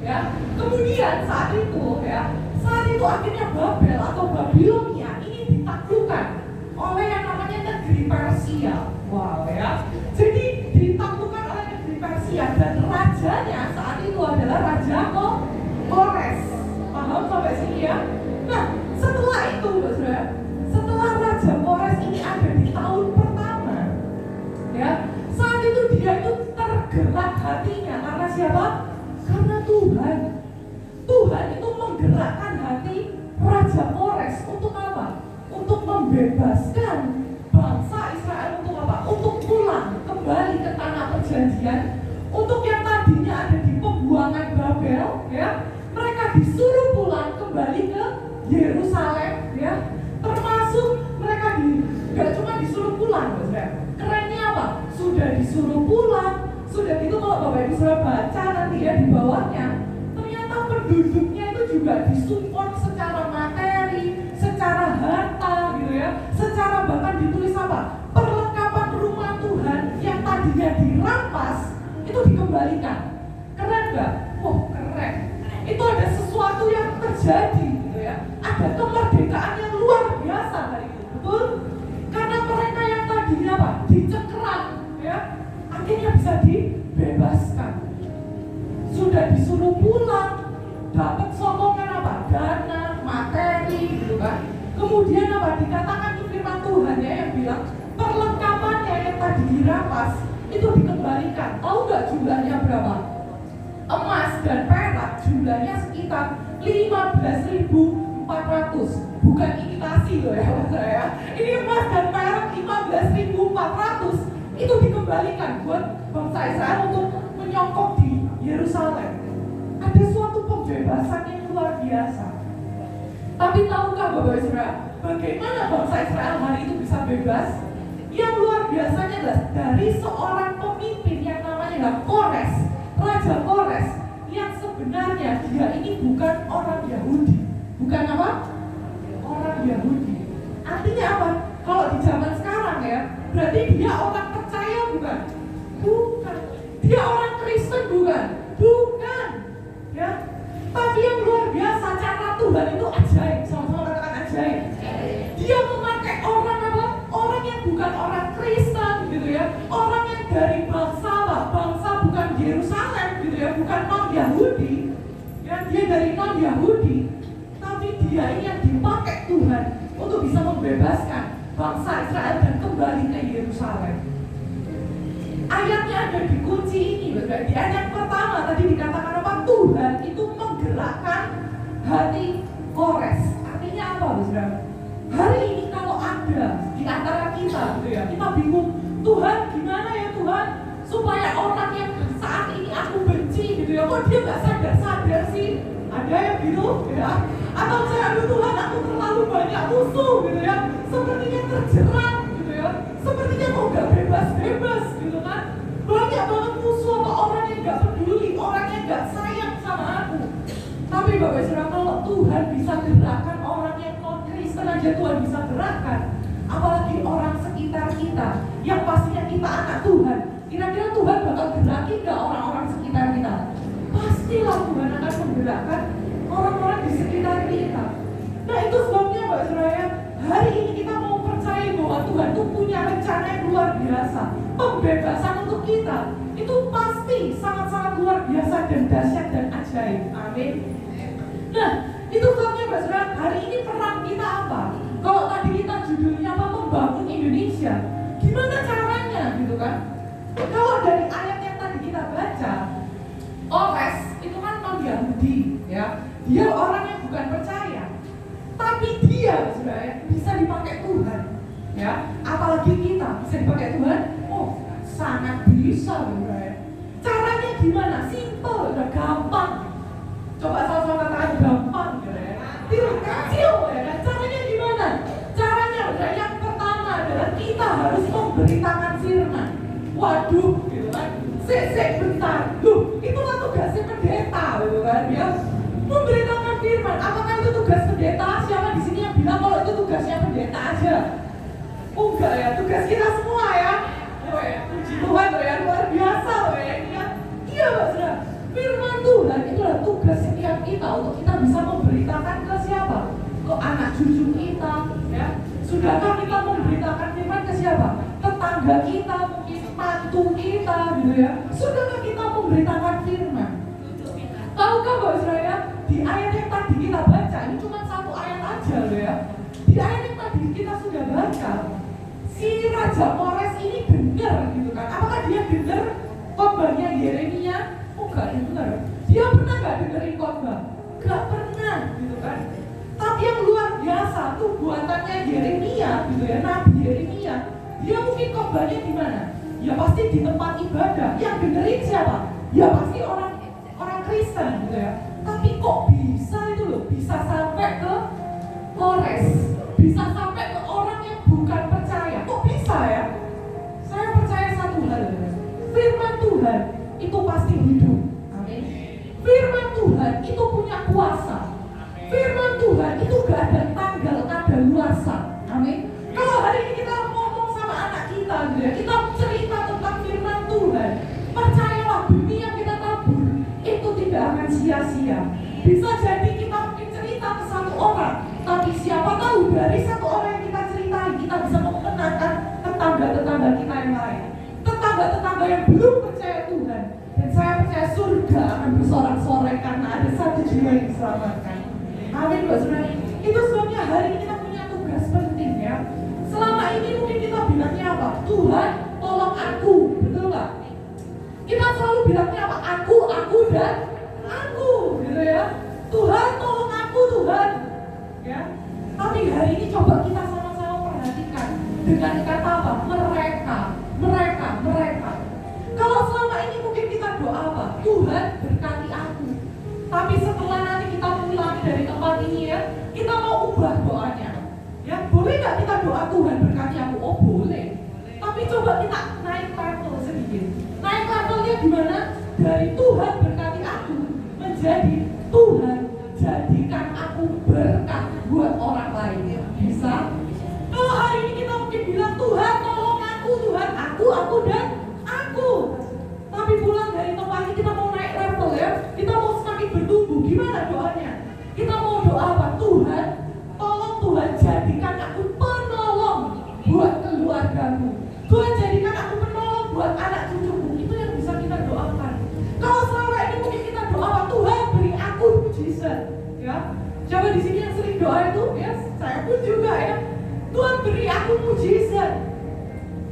Ya. Kemudian saat itu akhirnya Babel atau Babilonia ini ditaklukkan oleh yang namanya negeri Persia. Wow ya. Jadi perjanjian, untuk yang tadinya ada di pembuangan Babel, ya, mereka disuruh pulang kembali ke Yerusalem, ya, termasuk mereka gak cuma disuruh pulang, kerennya apa? Sudah disuruh pulang, sudah gitu kalau Bapak Ibu sudah baca nanti ya di bawahnya, ternyata penduduknya itu juga disupport secara materi, secara harta, gitu ya, secara bahkan ditulis apa? Perlengkapan rumah Tuhan yang tadinya dirampas itu dikembalikan. Keren gak? Wah, keren. Itu ada sesuatu yang terjadi, gitu ya. Ada kemerdekaan yang luar biasa hari itu, betul? Karena mereka yang tadinya apa? Dicekram, ya, akhirnya bisa dibebaskan. Sudah disuruh pulang, dapat sokongan apa? Dana, materi, gitu kan. Kemudian apa? Dikatakan di firman Tuhan ya yang bilang perlengkapannya yang tadi dirampas itu dikembalikan. Tahu nggak jumlahnya berapa? Emas dan perak jumlahnya sekitar 15.400. Bukan imitasi loh ya Mas saya. Ini emas dan perak 15.400 itu dikembalikan buat bangsa Israel untuk menyongkok di Yerusalem. Ada suatu pembebasan yang luar biasa. Tapi tahukah Bapak Israel, bagaimana bangsa Israel hari itu bisa bebas? Yang luar biasanya adalah dari seorang pemimpin yang namanya Kores, Raja Kores, yang sebenarnya dia ini bukan orang Yahudi. Bukan apa? Orang Yahudi. Artinya apa? Kalau di zaman sekarang ya, berarti dia orang percaya bukan? Bukan. Dia orang Kristen bukan? Bukan. Ya. Tapi yang luar biasa, cara Tuhan itu ajaib. Sama-sama katakan ajaib. Dia memakai orang apa? Orang yang bukan orang Kristen gitu ya. Orang yang dari bangsa apa? Bangsa bukan Yerusalem gitu ya, bukan non-Yahudi. Ya, dia dari non-Yahudi. Tapi dia ini yang dipakai Tuhan untuk bisa membebaskan bangsa Israel dan kembali ke Yerusalem. Ayatnya ada di kunci ini, di ayat yang pertama tadi dikatakan apa? Tuhan itu menggerakkan hati Kores. Artinya apa, Saudara? Hari ini kalau ada di antara kita, gitu ya, kita bingung, Tuhan gimana ya Tuhan supaya orang yang saat ini aku benci, gitu ya, kok dia nggak sadar sih? Ada yang gitu, ya? Atau saya, aduh Tuhan, aku terlalu banyak musuh, gitu ya, sepertinya terjerat, gitu ya, sepertinya kok nggak bebas, gitu kan? Banyak banget musuh atau orang yang nggak peduli, orang yang nggak sayang sama aku. Tapi Bapak Saudara, kalau Tuhan bisa gerakan orang yang non-Kristen aja Tuhan bisa gerakan, apalagi orang sekitar kita yang pastinya kita anak Tuhan. Kira-kira Tuhan bakal gerakin nggak orang-orang sekitar kita? Pastilah Tuhan akan menggerakkan orang-orang di sekitar kita. Nah itu sebabnya Mbak Suraya, hari ini kita mau percaya bahwa Tuhan itu punya rencana yang luar biasa. Pembebasan untuk kita itu pasti sangat-sangat luar biasa dan dahsyat dan ajaib. Amin. Nah itu sebabnya Mbak Suraya, hari ini peran kita apa? Kalau tadi kita judulnya apa? Membangun Indonesia. Gimana caranya gitu kan? Kalau dari ayat yang tadi kita baca, Kores itu kan non-Yahudi, ya. Dia orang yang bukan percaya, tapi dia sebenarnya bisa dipakai Tuhan, ya. Apalagi kita bisa dipakai Tuhan, oh sangat bisa sebenarnya. Caranya gimana? Simple, udah gampang. Coba sama-sama katakan gampang, ya. Tiru kecil, ya. Kan? Caranya gimana? Caranya udah yang pertama adalah kita harus memberitakan firman. Waduh, gitu kan? Bentar, itulah tugasnya pendeta, gitu kan? Ya, memberitakan firman. Apakah itu tugas pendeta? Siapa di sini yang bilang kalau itu tugasnya pendeta aja? Oh enggak ya, tugas kita semua ya. Oh ya, puji Tuhan loh ya, luar biasa loh ya. Iya Mbak Saudara, firman Tuhan itulah tugas setiap kita untuk kita bisa memberitakan ke siapa? Ke anak cucu kita, ya. Sudahkah kita memberitakan firman ke siapa? Tetangga kita, mungkin mantu kita, gitu ya. Sudahkah kita memberitakan firman? Tahukah Mbak Saudara, di ayat yang tadi kita baca, ini cuma satu ayat aja loh ya. Di ayat yang tadi kita sudah baca, si Raja Kores ini dengar gitu kan. Apakah dia dengar khotbahnya Yeremia? Oh gak dengar. Dia pernah gak dengerin khotbah? Gak pernah gitu kan. Tapi yang luar biasa tuh buatannya Yeremia gitu ya, Nabi Yeremia. Dia mungkin khotbahnya di mana? ya pasti di tempat ibadah. Yang dengerin siapa? Ya pasti orang Kristen gitu ya. Tapi kok bisa itu loh, bisa sampai ke Polres, bisa sampai ke orang yang bukan percaya. Kok bisa ya? Saya percaya satu hal, firman Tuhan itu pasti hidup. Amin. Firman Tuhan itu punya kuasa. Firman Tuhan itu gak ada tanggal kadaluarsa. Amin. Kalau hari ini kita ngomong sama anak kita gitu ya, kita cerita tentang firman Tuhan, percayalah benih yang kita tabur itu tidak akan sia-sia. Bisa jadi kita mungkin cerita ke satu orang, tapi siapa tahu dari satu orang yang kita ceritain, kita bisa mengenalkan tetangga-tetangga kita yang lain, tetangga-tetangga yang belum percaya Tuhan. Dan saya percaya surga akan bersorak-sorai karena ada satu jiwa yang diselamatkan. Amin, Mbak Saudara. Itu sebabnya hari ini kita punya tugas penting ya. Selama ini mungkin kita bilangnya apa? Tuhan, tolong aku, betul nggak? Kita selalu bilangnya apa? Aku, dan aku, gitu ya. Tuhan, tolong aku, Tuhan. Ya. Tapi hari ini coba kita sama-sama perhatikan dengan kata apa? Mereka. Kalau selama ini mungkin kita doa apa? Tuhan, berkati aku. Tapi setelah nanti kita pulang dari tempat ini ya, kita mau ubah doanya. Ya, boleh nggak kita doa Tuhan berkati aku? Oh boleh. Tapi coba kita naik level sedikit. Naik levelnya gimana? Dari Tuhan berkati aku menjadi Tuhan jadikan aku berkat buat orang lain. Bisa? Kalau hari ini kita mungkin bilang Tuhan tolong aku, Tuhan aku dan aku. Tapi pulang dari tempat ini kita mau naik level ya. Kita mau semakin bertumbuh. Gimana doanya? Kita mau doa apa? Tuhan, tolong Tuhan jadikan aku penolong buat keluargamu. Tuhan jadikan aku penolong buat anak cucuku. Itu yang bisa kita doakan. Kalau selama ini mungkin kita doa apa? Tuhan beri aku mujizat. Ya, coba di sini yang sering doa itu, ya saya pun juga ya. Tuhan beri aku mujizat.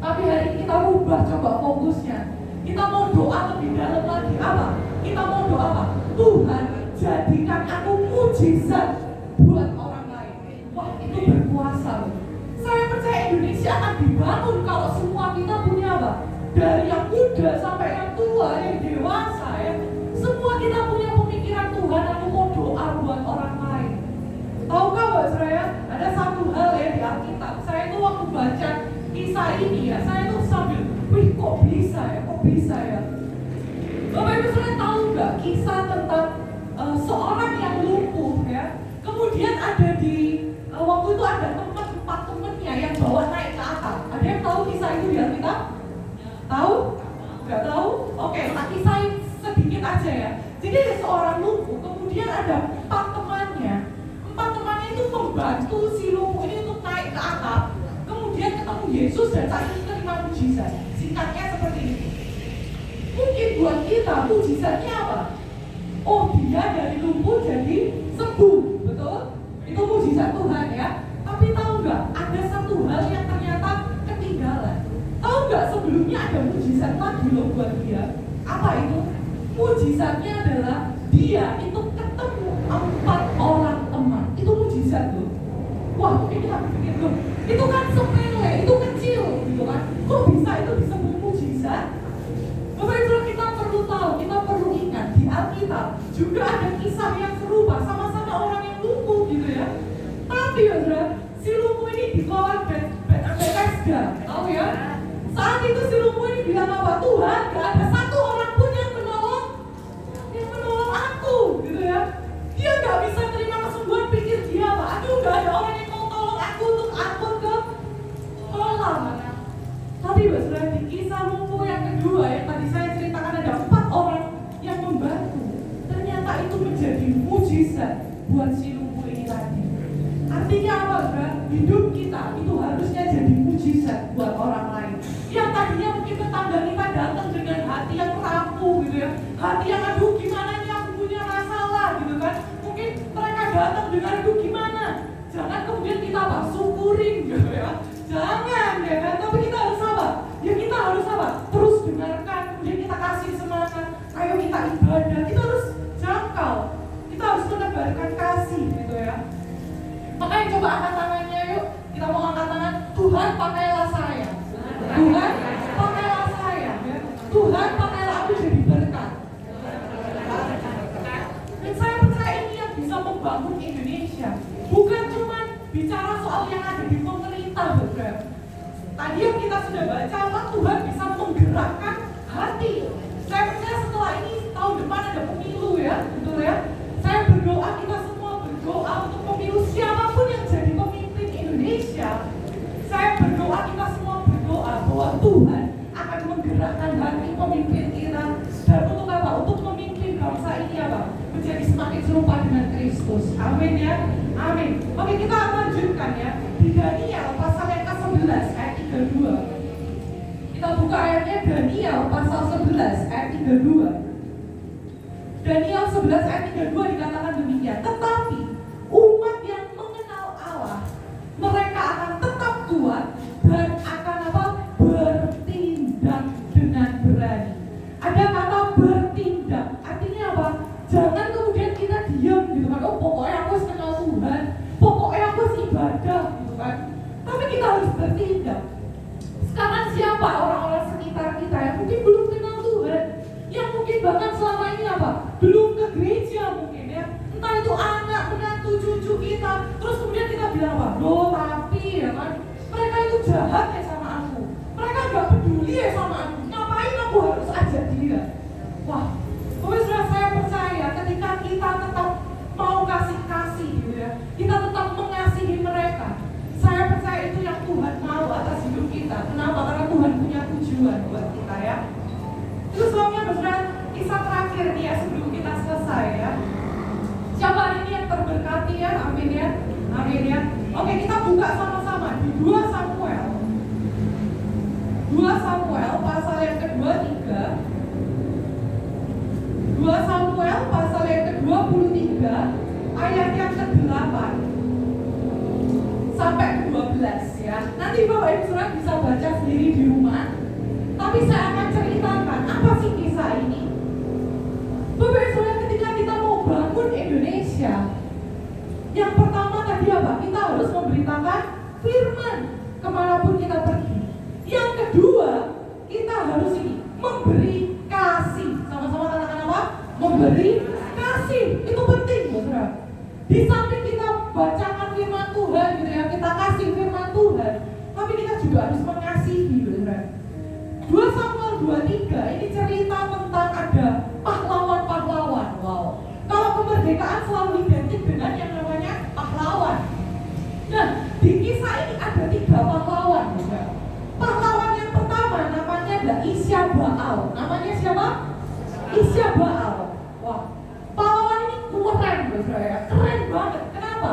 Tapi hari ini kita rubah coba fokusnya. Kita mau doa lebih dalam lagi apa? Kita mau doa apa? Tuhan jadikan aku mujizat buat orang lain. Wah itu berkuasa loh. Saya percaya Indonesia akan dibangun kalau semua kita punya apa? Dari yang muda sampai yang tua, yang dewasa ya. Semua kita punya pemikiran Tuhan, aku mau doa buat orang lain. Tahukah Mbak saya? Ada satu hal ya di Alkitab. Saya itu waktu baca kisah ini ya, saya tuh sambil, wih kok bisa ya? Bapak Ibu saudara tahu nggak kisah tentang seorang yang lumpuh ya? Kemudian ada di waktu itu ada empat temannya yang bawa naik ke atap. Ada yang tahu kisah itu di Alkitab? Tahu? Nggak tahu? Oke, tak kisahin sedikit aja ya. Jadi ada seorang lumpuh, kemudian ada empat temannya itu membantu si lumpuh ini untuk naik ke atap. Kemudian ketemu Yesus dan saat itu terima mujizat. Singkatnya seperti ini. Mungkin buat kita mujizatnya apa? Oh dia dari lumpuh jadi sembuh, betul? Itu mujizat Tuhan ya. Tapi tahu nggak? Ada satu hal yang ternyata ketinggalan. Tahu nggak sebelumnya ada mujizat lagi loh buat dia? Apa itu? Mujizatnya adalah dia itu ketemu 4 orang teman. Itu mujizat loh. Wah mungkin kita pikir loh, itu kan sepele, itu kecil gitu kan. Kok bisa itu disebut mujizat? Bapak Ibu kita perlu tahu, kita perlu ingat di Alkitab juga ada kisah yang serupa sama-sama orang yang lumpuh gitu ya. Tapi ya si lumpuh ini ditolak Bethesda, tahu ya? Saat itu si lumpuh ini bilang apa? Tuhan, gak ada satu orang pun yang menolong aku gitu ya. Dia gak bisa terima kesembuhan, pikir dia apa? Aduh gak ada orang yang mau tolong aku untuk angkut ke kolam. Tapi saudara di kisah lumpuh yang kedua yang tadi saya ceritakan ada 4 orang yang membantu. Ternyata itu menjadi mujizat buat si lumpuh ini tadi. Artinya apa saudara? Hidup kita itu harusnya jadi mujizat buat orang lain. Yang tadinya mungkin tetangga kita datang dengan hati yang rapuh gitu ya. Hati yang aduh gimana nih aku punya masalah gitu kan. Mungkin mereka datang dengan aduh gimana. Jangan kemudian kita apa? Syukurin gitu ya. Jangan ya kan. Tapi kita harus apa? Ya kita harus apa? Terus dengarkan. Kemudian kita kasih semangat. Ayo kita ibadah. Kita harus jangkau. Kita harus menebarkan kasih gitu ya. Makanya coba angkat tangannya yuk. Kita mau angkat tangan. Tuhan pakailah saya. Tuhan pakailah saya. serupa dengan Kristus. Amin ya. Amin. Oke, kita lanjutkan ya. Di Daniel pasal yang ke-11 ayat 32. Kita buka ayatnya Daniel pasal 11 ayat 32. Daniel 11 ayat 32 dikatakan demikian. Tetapi umat yang mengenal Allah, mereka akan tetap kuat dan akan apa? Bertindak dengan berani. Ada kata bertindak, artinya apa? Jangan kemudian kita diam gitu kan. Oh, pokoknya aku harus kenal Tuhan, pokoknya aku harus ibadah gitu kan. Tapi kita harus bertindak. Sekarang siapa orang-orang sekitar kita yang mungkin belum kenal Tuhan, yang mungkin bahkan selama ini apa? Belum ke gereja mungkin ya. Entah itu anak, menantu, cucu kita. Terus kemudian kita bilang apa? Loh tapi ya kan, mereka itu jahat ya sama aku. Mereka gak peduli ya sama aku. Ngapain aku harus ajak dia? Wah, saudara, saya percaya ketika kita tetap mau kasih gitu ya, kita tetap mengasihi mereka. Saya percaya itu yang Tuhan mau atas hidup kita. Kenapa? Karena Tuhan punya tujuan buat kita ya. Itu sebabnya saudara, kisah terakhir nih ya sebelum kita selesai ya. Siapa hari ini yang terberkati ya? Amin ya. Amin ya. Oke, kita buka sama-sama di 2 Samuel. 2 Samuel pasal yang ke-23. 2 Samuel pasal yang ke-23 ayat yang ke-8 sampai ke-12 ya. Nanti Bapak Ibu Saudara bisa baca sendiri di rumah. Tapi saya akan ceritakan apa sih kisah ini. Bapak Ibu Saudara, ketika kita mau bangun Indonesia, yang pertama tadi apa? Kita harus memberitakan firman kemanapun kita pergi. Yang kedua, kita harus ini memberi kasih. Sama-sama katakan apa? Memberi kasih. Itu penting, saudara. Di samping kita bacakan firman Tuhan gitu ya, kita kasih firman Tuhan, tapi kita juga harus mengasihi, saudara. 2 Samuel 23 ini cerita tentang ada pahlawan-pahlawan. Wow. Kalau kemerdekaan selalu identik dengan yang namanya pahlawan. Nah, di kisah ini ada 3 pahlawan, saudara. Pahlawan yang pertama namanya adalah Isyabaal. Namanya siapa? Isyabaal. Wah, pahlawan ini keren, saudara ya. Keren banget. Kenapa?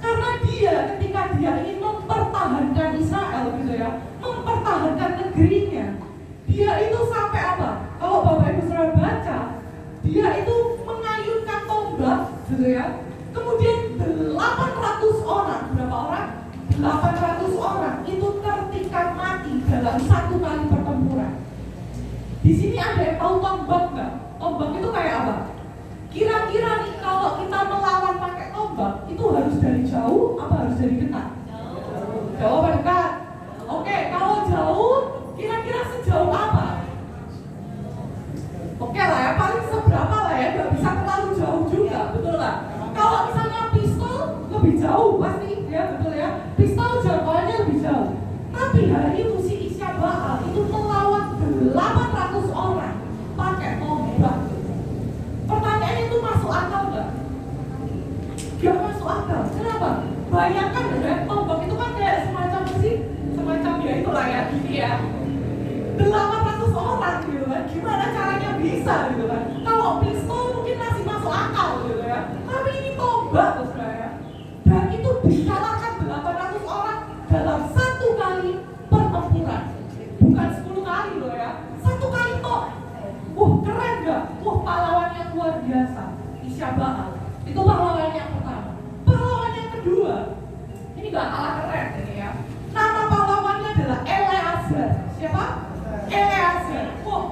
Karena dia ketika dia ingin mempertahankan Israel gitu ya, mempertahankan negerinya, dia itu sampai apa? Kalau Bapak Ibu Saudara baca, dia itu mengayunkan tombak gitu ya. Kemudian 800 orang, berapa orang? 800 orang itu tertikam mati dalam 1 kali pertempuran. Di sini ada yang tahu tombak nggak? Tombak itu kayak apa? Kira-kira nih kalau kita melawan pakai tombak, itu harus dari jauh apa harus dari dekat? Jauh apa dekat? Oke, kalau jauh, kira-kira sejauh apa? Oke lah ya, paling seberapa lah ya, nggak bisa terlalu jauh juga, betul nggak? Kalau misalnya pistol lebih jauh pasti ya, betul ya. Pistol jangkauannya lebih jauh. Tapi hari itu si Isyabaal itu melawan 800 orang pakai tombak. Pertanyaannya itu masuk akal nggak? Gak masuk akal. Kenapa? Bayangkan ya, tombak itu kan kayak semacam sih, semacam ya itulah ya, gini ya. 800 orang gitu kan, gimana caranya bisa gitu kan? Kalau pistol mungkin masih masuk akal gitu ya. Tapi ini tombak saudara ya. Dan itu dikalahkan 800 orang dalam 1 kali pertempuran. Bukan 10 kali loh ya. 1 kali toh. Wah, keren gak? Wah, pahlawan yang luar biasa. Isyabaal. Itu pahlawan yang pertama. Pahlawan yang kedua, ini gak kalah keren ini ya. Nama pahlawannya adalah Eleazar. Siapa? Eleazar. Wah,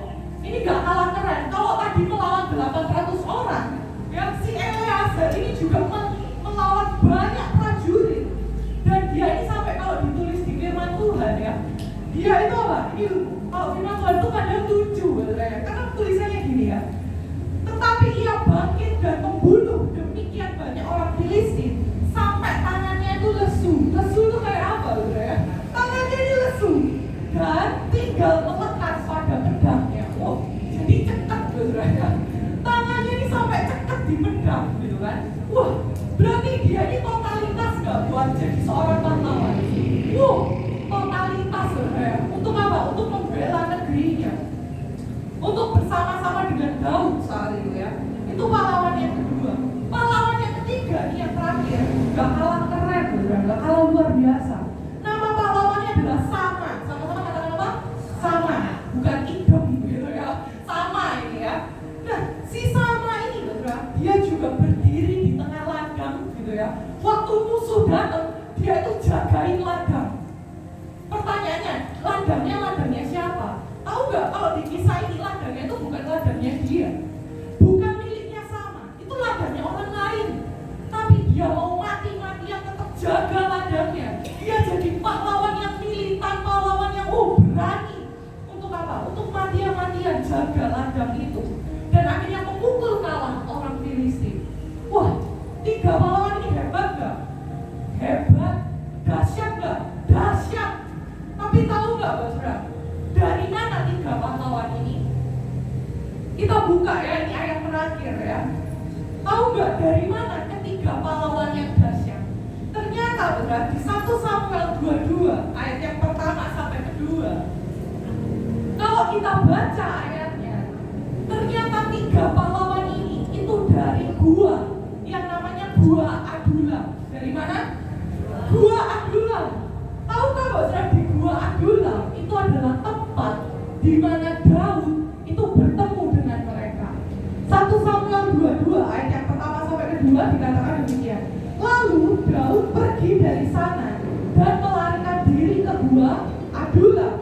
ini gak kalah keren. Kalau tadi melawan 800 orang, ya si Eleazar ini juga melawan banyak prajurit. Dan dia ini sampai kalau ditulis di firman Tuhan ya, dia itu apa? Ini kalau firman Tuhan itu kadang lucu ya. Karena tulisannya gini ya. Tetapi ia bangkit dan membunuh demikian banyak orang Filistin sampai tangannya itu lesu. Lesu itu kayak apa ya? Tangannya ini lesu dan tinggal melekat pada pedangnya. Oh, jadi cekat ya. Tangannya ini sampai cekat di pedang gitu kan. Wah, berarti dia ini totalitas gak buat jadi seorang pahlawan. Wah, totalitas ya. Untuk apa? Untuk membela negerinya. Untuk bersama-sama dengan Daud saat itu ya. Itu pahlawan yang kedua. kalau di kisah ini ladangnya itu bukan ladangnya dia, bukan miliknya sama, itu ladangnya orang lain. Tapi dia mau mati-matian tetap jaga ladangnya. Dia jadi pahlawan yang militan, pahlawan yang berani. Untuk apa? Untuk mati-matian jaga ladang itu. Dan akhirnya memukul kalah orang Filistin. Wah, 3 pahlawan ini hebat gak? Hebat. Dahsyat gak? Dahsyat. Tapi tahu gak, Saudara? Dari mana 3 pahlawan ini? Kita buka ya, ini ayat terakhir ya. Tahu gak dari mana ketiga pahlawan yang dahsyat? Ternyata Saudara, di 1 Samuel 22 ayat yang pertama sampai kedua. Kalau kita baca ayatnya, ternyata 3 pahlawan ini itu dari gua yang namanya Gua Adulam. Dari mana? Gua Adulam. Tahukah Saudara, di Gua Adulam itu adalah tempat di mana Daud itu bertemu dengan mereka. 1 Samuel 22 ayat yang pertama sampai kedua dikatakan demikian. Lalu Daud pergi dari sana dan melarikan diri ke Gua Adulam.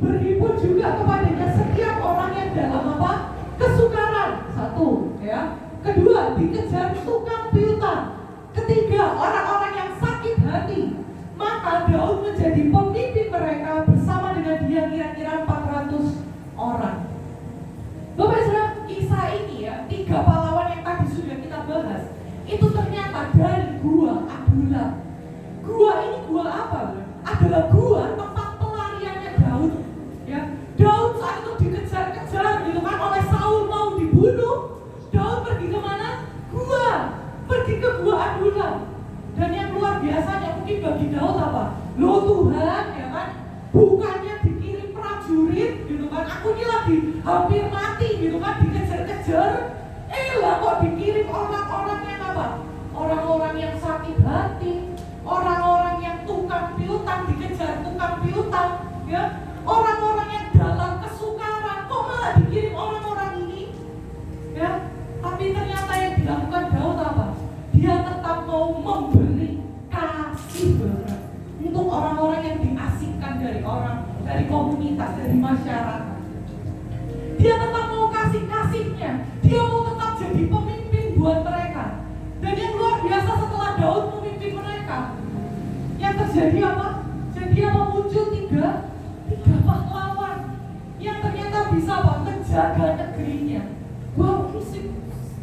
Berhimpun juga kepadanya setiap orang yang dalam apa? Kesukaran. 1 ya. Kedua, dikejar tukang piutang. Ketiga, orang-orang yang sakit hati. Maka Daud menjadi pemimpin mereka bersama dengan dia kira-kira 400 orang. Bapak Saudara, kisah ini ya, 3 pahlawan yang tadi sudah kita bahas, itu ternyata dari Gua Adulam. Gua ini gua apa? Adalah gua tempat pelariannya Daud. Ya, Daud saat itu dikejar-kejar gitu kan oleh Saul, mau dibunuh. Daud pergi ke mana? Pergi ke Gua Adulam. Dan yang luar biasanya mungkin bagi Daud apa? Loh Tuhan, ya kan? Bukannya dikirim prajurit gitu kan? Aku ini lagi hampir mati gitu kan, dikejar-kejar. Lah kok dikirim orang-orang yang apa? Orang-orang yang sakit hati, orang-orang yang tukang piutang, dikejar tukang piutang, ya? Orang-orang yang dalam kesukaran, kok malah dikirim orang-orang ini? Ya? Tapi ternyata yang dilakukan Daud apa? Dia tetap mau memberi kasih untuk orang-orang yang diasingkan dari komunitas, dari masyarakat. Dia tetap mau kasihnya. Dia mau tetap jadi pemimpin buat mereka. Dan yang luar biasa, setelah Daud memimpin mereka, yang terjadi apa? Jadi apa? Muncul tiga pahlawan yang ternyata bisa apa? Menjaga negerinya. Wow,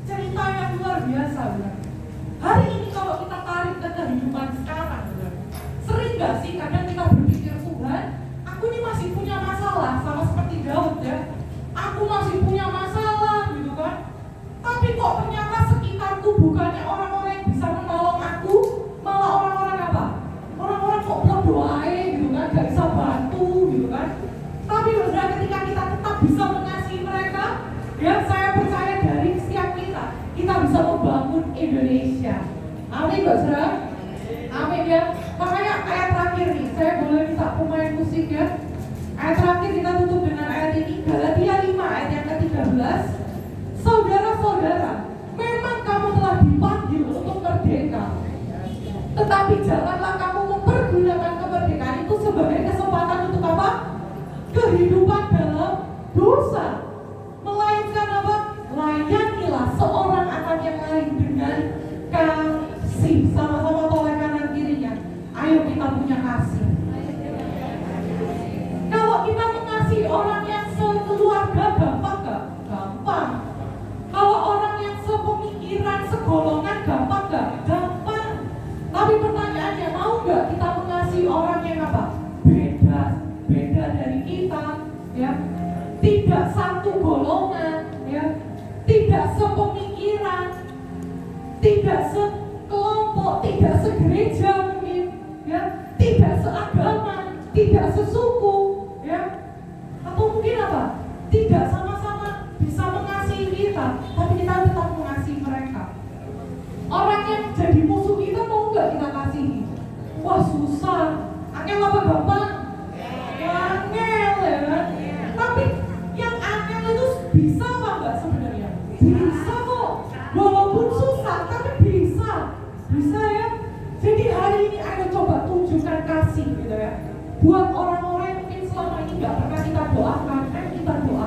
cerita yang luar biasa, benar. Hari ini kalau kita tarik ke kehidupan sekarang, benar. Sering gak sih kadang kita berpikir, Tuhan, aku ini masih punya masalah, sama seperti Daud ya. Aku masih punya masalah, gitu kan. Tapi kok ternyata sekitarku bukannya orang-orang yang bisa menolong aku, malah orang-orang apa? Orang-orang kok bodoh aja, gitu kan, gak bisa bantu, gitu kan. Tapi benar, ketika kita tetap bisa mengasihi mereka, ya saya percaya dari setiap kita bisa membangun Indonesia. Amin, Saudara. Amin ya. Makanya ayat terakhir nih, saya boleh minta pemain musik ya. Ayat terakhir kita tutup dengan ayat ini, Galatia 5 ayat yang ke-13. Saudara-saudara, memang kamu telah dipanggil untuk merdeka. Tetapi janganlah kamu mempergunakan kemerdekaan itu sebagai kesempatan untuk apa? Kehidupan dalam dosa. Melainkan apa? Layanilah seorang akan yang lain dengan kasih. Sama-sama toleh kanan kirinya. Ayo kita punya kasih. Kalau kita mengasihi orang yang sekeluarga gampang gak? Gampang. Kalau orang yang sepemikiran, segolongan gampang gak? Gampang. Tapi pertanyaannya, mau gak kita mengasihi orang yang apa? Beda dari kita, ya. Tidak satu golongan, ya. Tidak sepemikiran, tidak sekelompok, tidak segereja mungkin, ya. Tidak seagama, tidak sesuku, ya. Atau mungkin apa? Tidak sama-sama bisa mengasihi kita, tapi kita tetap mengasihi mereka. Orang yang jadi musuh kita mau nggak kita kasihi? Wah susah. Angel apa gampang? Angel ya kan? Tapi yang angel itu bisa apa enggak sebenarnya? Bisa kok. Walaupun susah tapi bisa. Bisa ya. Jadi hari ini ayo coba tunjukkan kasih gitu ya. Buat orang-orang yang mungkin selama ini nggak pernah kita doakan, kita doakan.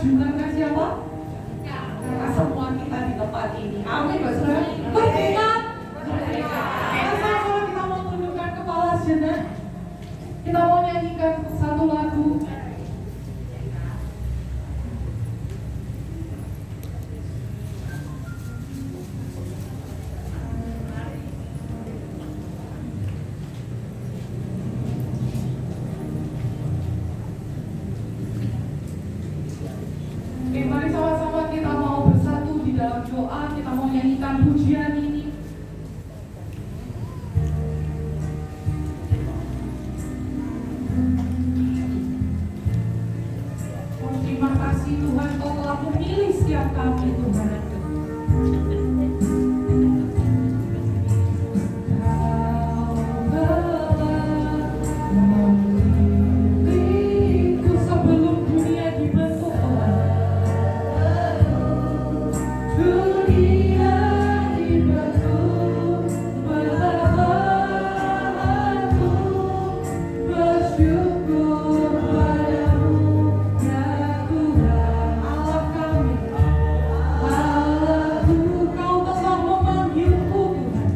memajukan siapa? Karena semua kita di tempat ini. Amin, Pak Saudara. Merdeka. Sama-sama kita mau tundukkan kepala sejenak. Kita mau nyanyikan satu lagu. Oke, mari sama-sama kita mau bersatu di dalam doa. Kita mau nyanyikan pujian ini. Oh, terima kasih Tuhan, Kau telah memilih setiap kami, Tuhan. Memilihku sebelum dunia dibentuk, dunia dibentuk bersamaku, bersyukur padamu ya Tuhan Allah kami, Allahku. Kau telah memanggilku Tuhan,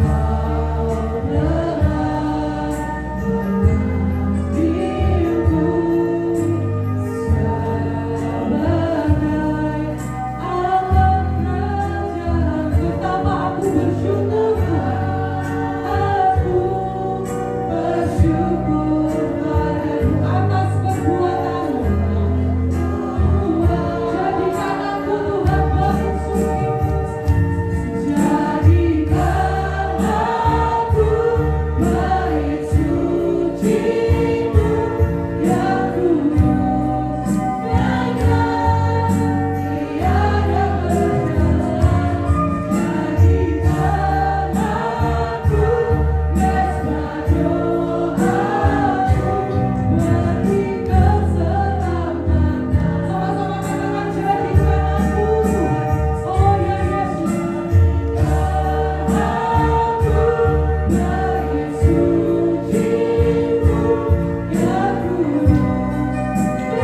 Kau telah memanggilku sebagai alat kerajaan. Betapa aku bersyukur Tuhan, aku bersyukur padamu atas perbuatanmu. Jadikan aku Tuhan bait suci, jadikan aku bait suci-Mu yang kudus, yang tiada berjalan. Jadikan aku mesbah doamu, bagi keselamatan. Sama-sama katakan, jadikan aku Tuhan. Oh ya Yesus, jadikan aku bait suci-Mu yang kudus, yang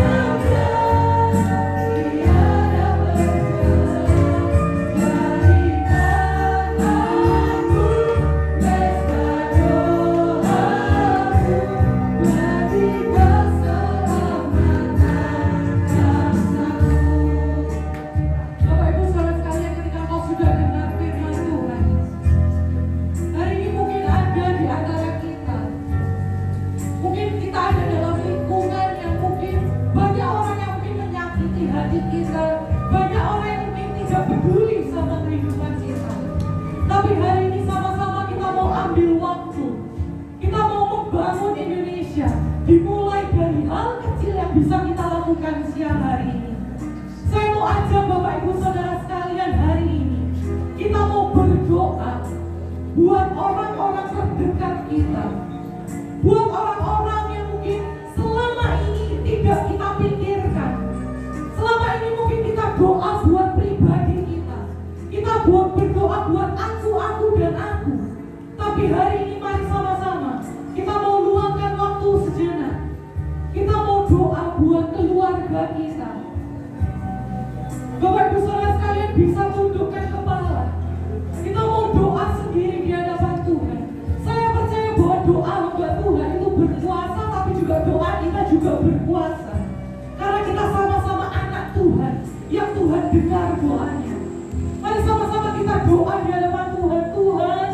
tiada berjalan. Jadikan aku mesbah doamu, bagi keselamatan bangsaku. Bapak Ibu Saudara sekalian, ketika kau sudah dengar firman Tuhan, hari ini mungkin ada di antara kita, mungkin kita ada dalam lingkungan yang mungkin banyak orang yang mungkin menyakiti hati kita, banyak orang yang mungkin tidak peduli sama kehidupan kita. Tapi hari ini sama-sama kita mau ambil waktu, kita mau membangun Indonesia, dimulai dari hal kecil yang bisa kita lakukan siang hari ini. Saya mau ajak Bapak Ibu Saudara sekalian hari ini, kita mau berdoa buat orang-orang terdekat kita, buat orang-orang yang mungkin selama ini tidak kita pikirkan. Selama ini mungkin kita doa buat pribadi kita buat berdoa buat aku dan aku. Tapi hari ini mari sama-sama kita mau luangkan waktu sejenak, kita mau doa buat keluarga kita. Bapak Ibu Saudara sekalian bisa tundukkan kepala. Kita mau doa sendiri di hadapan Tuhan. Saya percaya bahwa doa hamba Tuhan itu berkuasa, tapi juga doa kita juga berkuasa. Karena kita sama-sama anak Tuhan yang Tuhan dengar doanya. Mari sama-sama kita doa di hadapan Tuhan. Tuhan,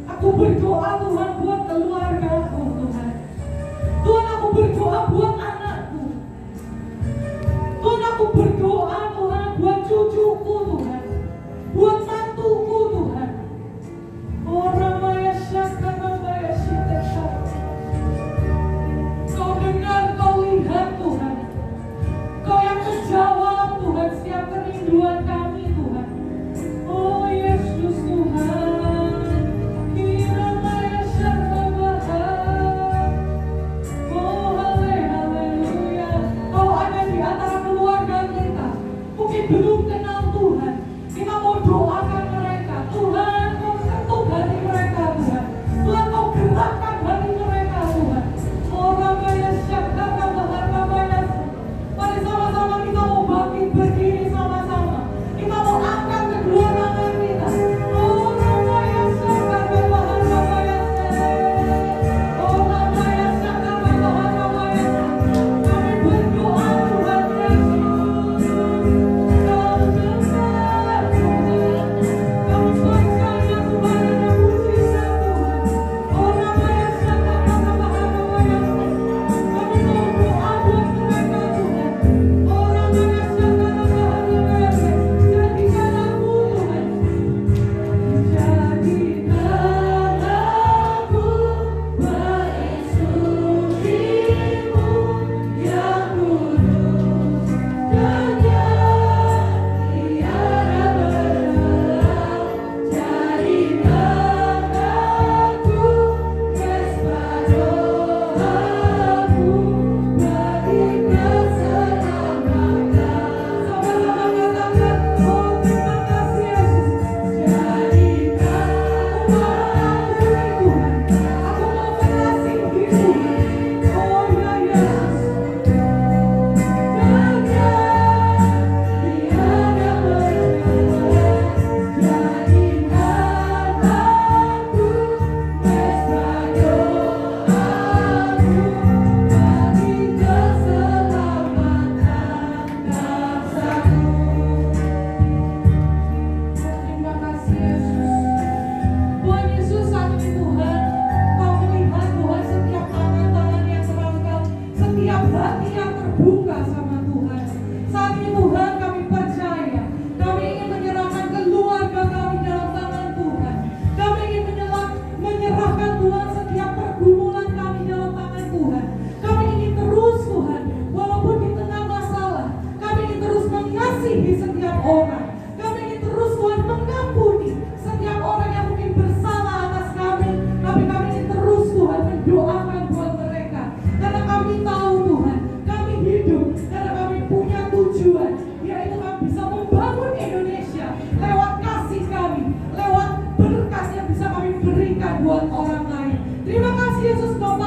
aku berdoa Tuhan buat keluargaku Tuhan. Tuhan, aku berdoa buat anakku. Tuhan, aku berdoa Tuhan buat cucuku Tuhan, buat mantuku Tuhan. Orang maya syaka maya syita. Kau dengar, kau lihat Tuhan. Kau yang menjawab Tuhan setiap kerinduan kami Tuhan. Oh Yesus Tuhan, kira maya syaka. Nova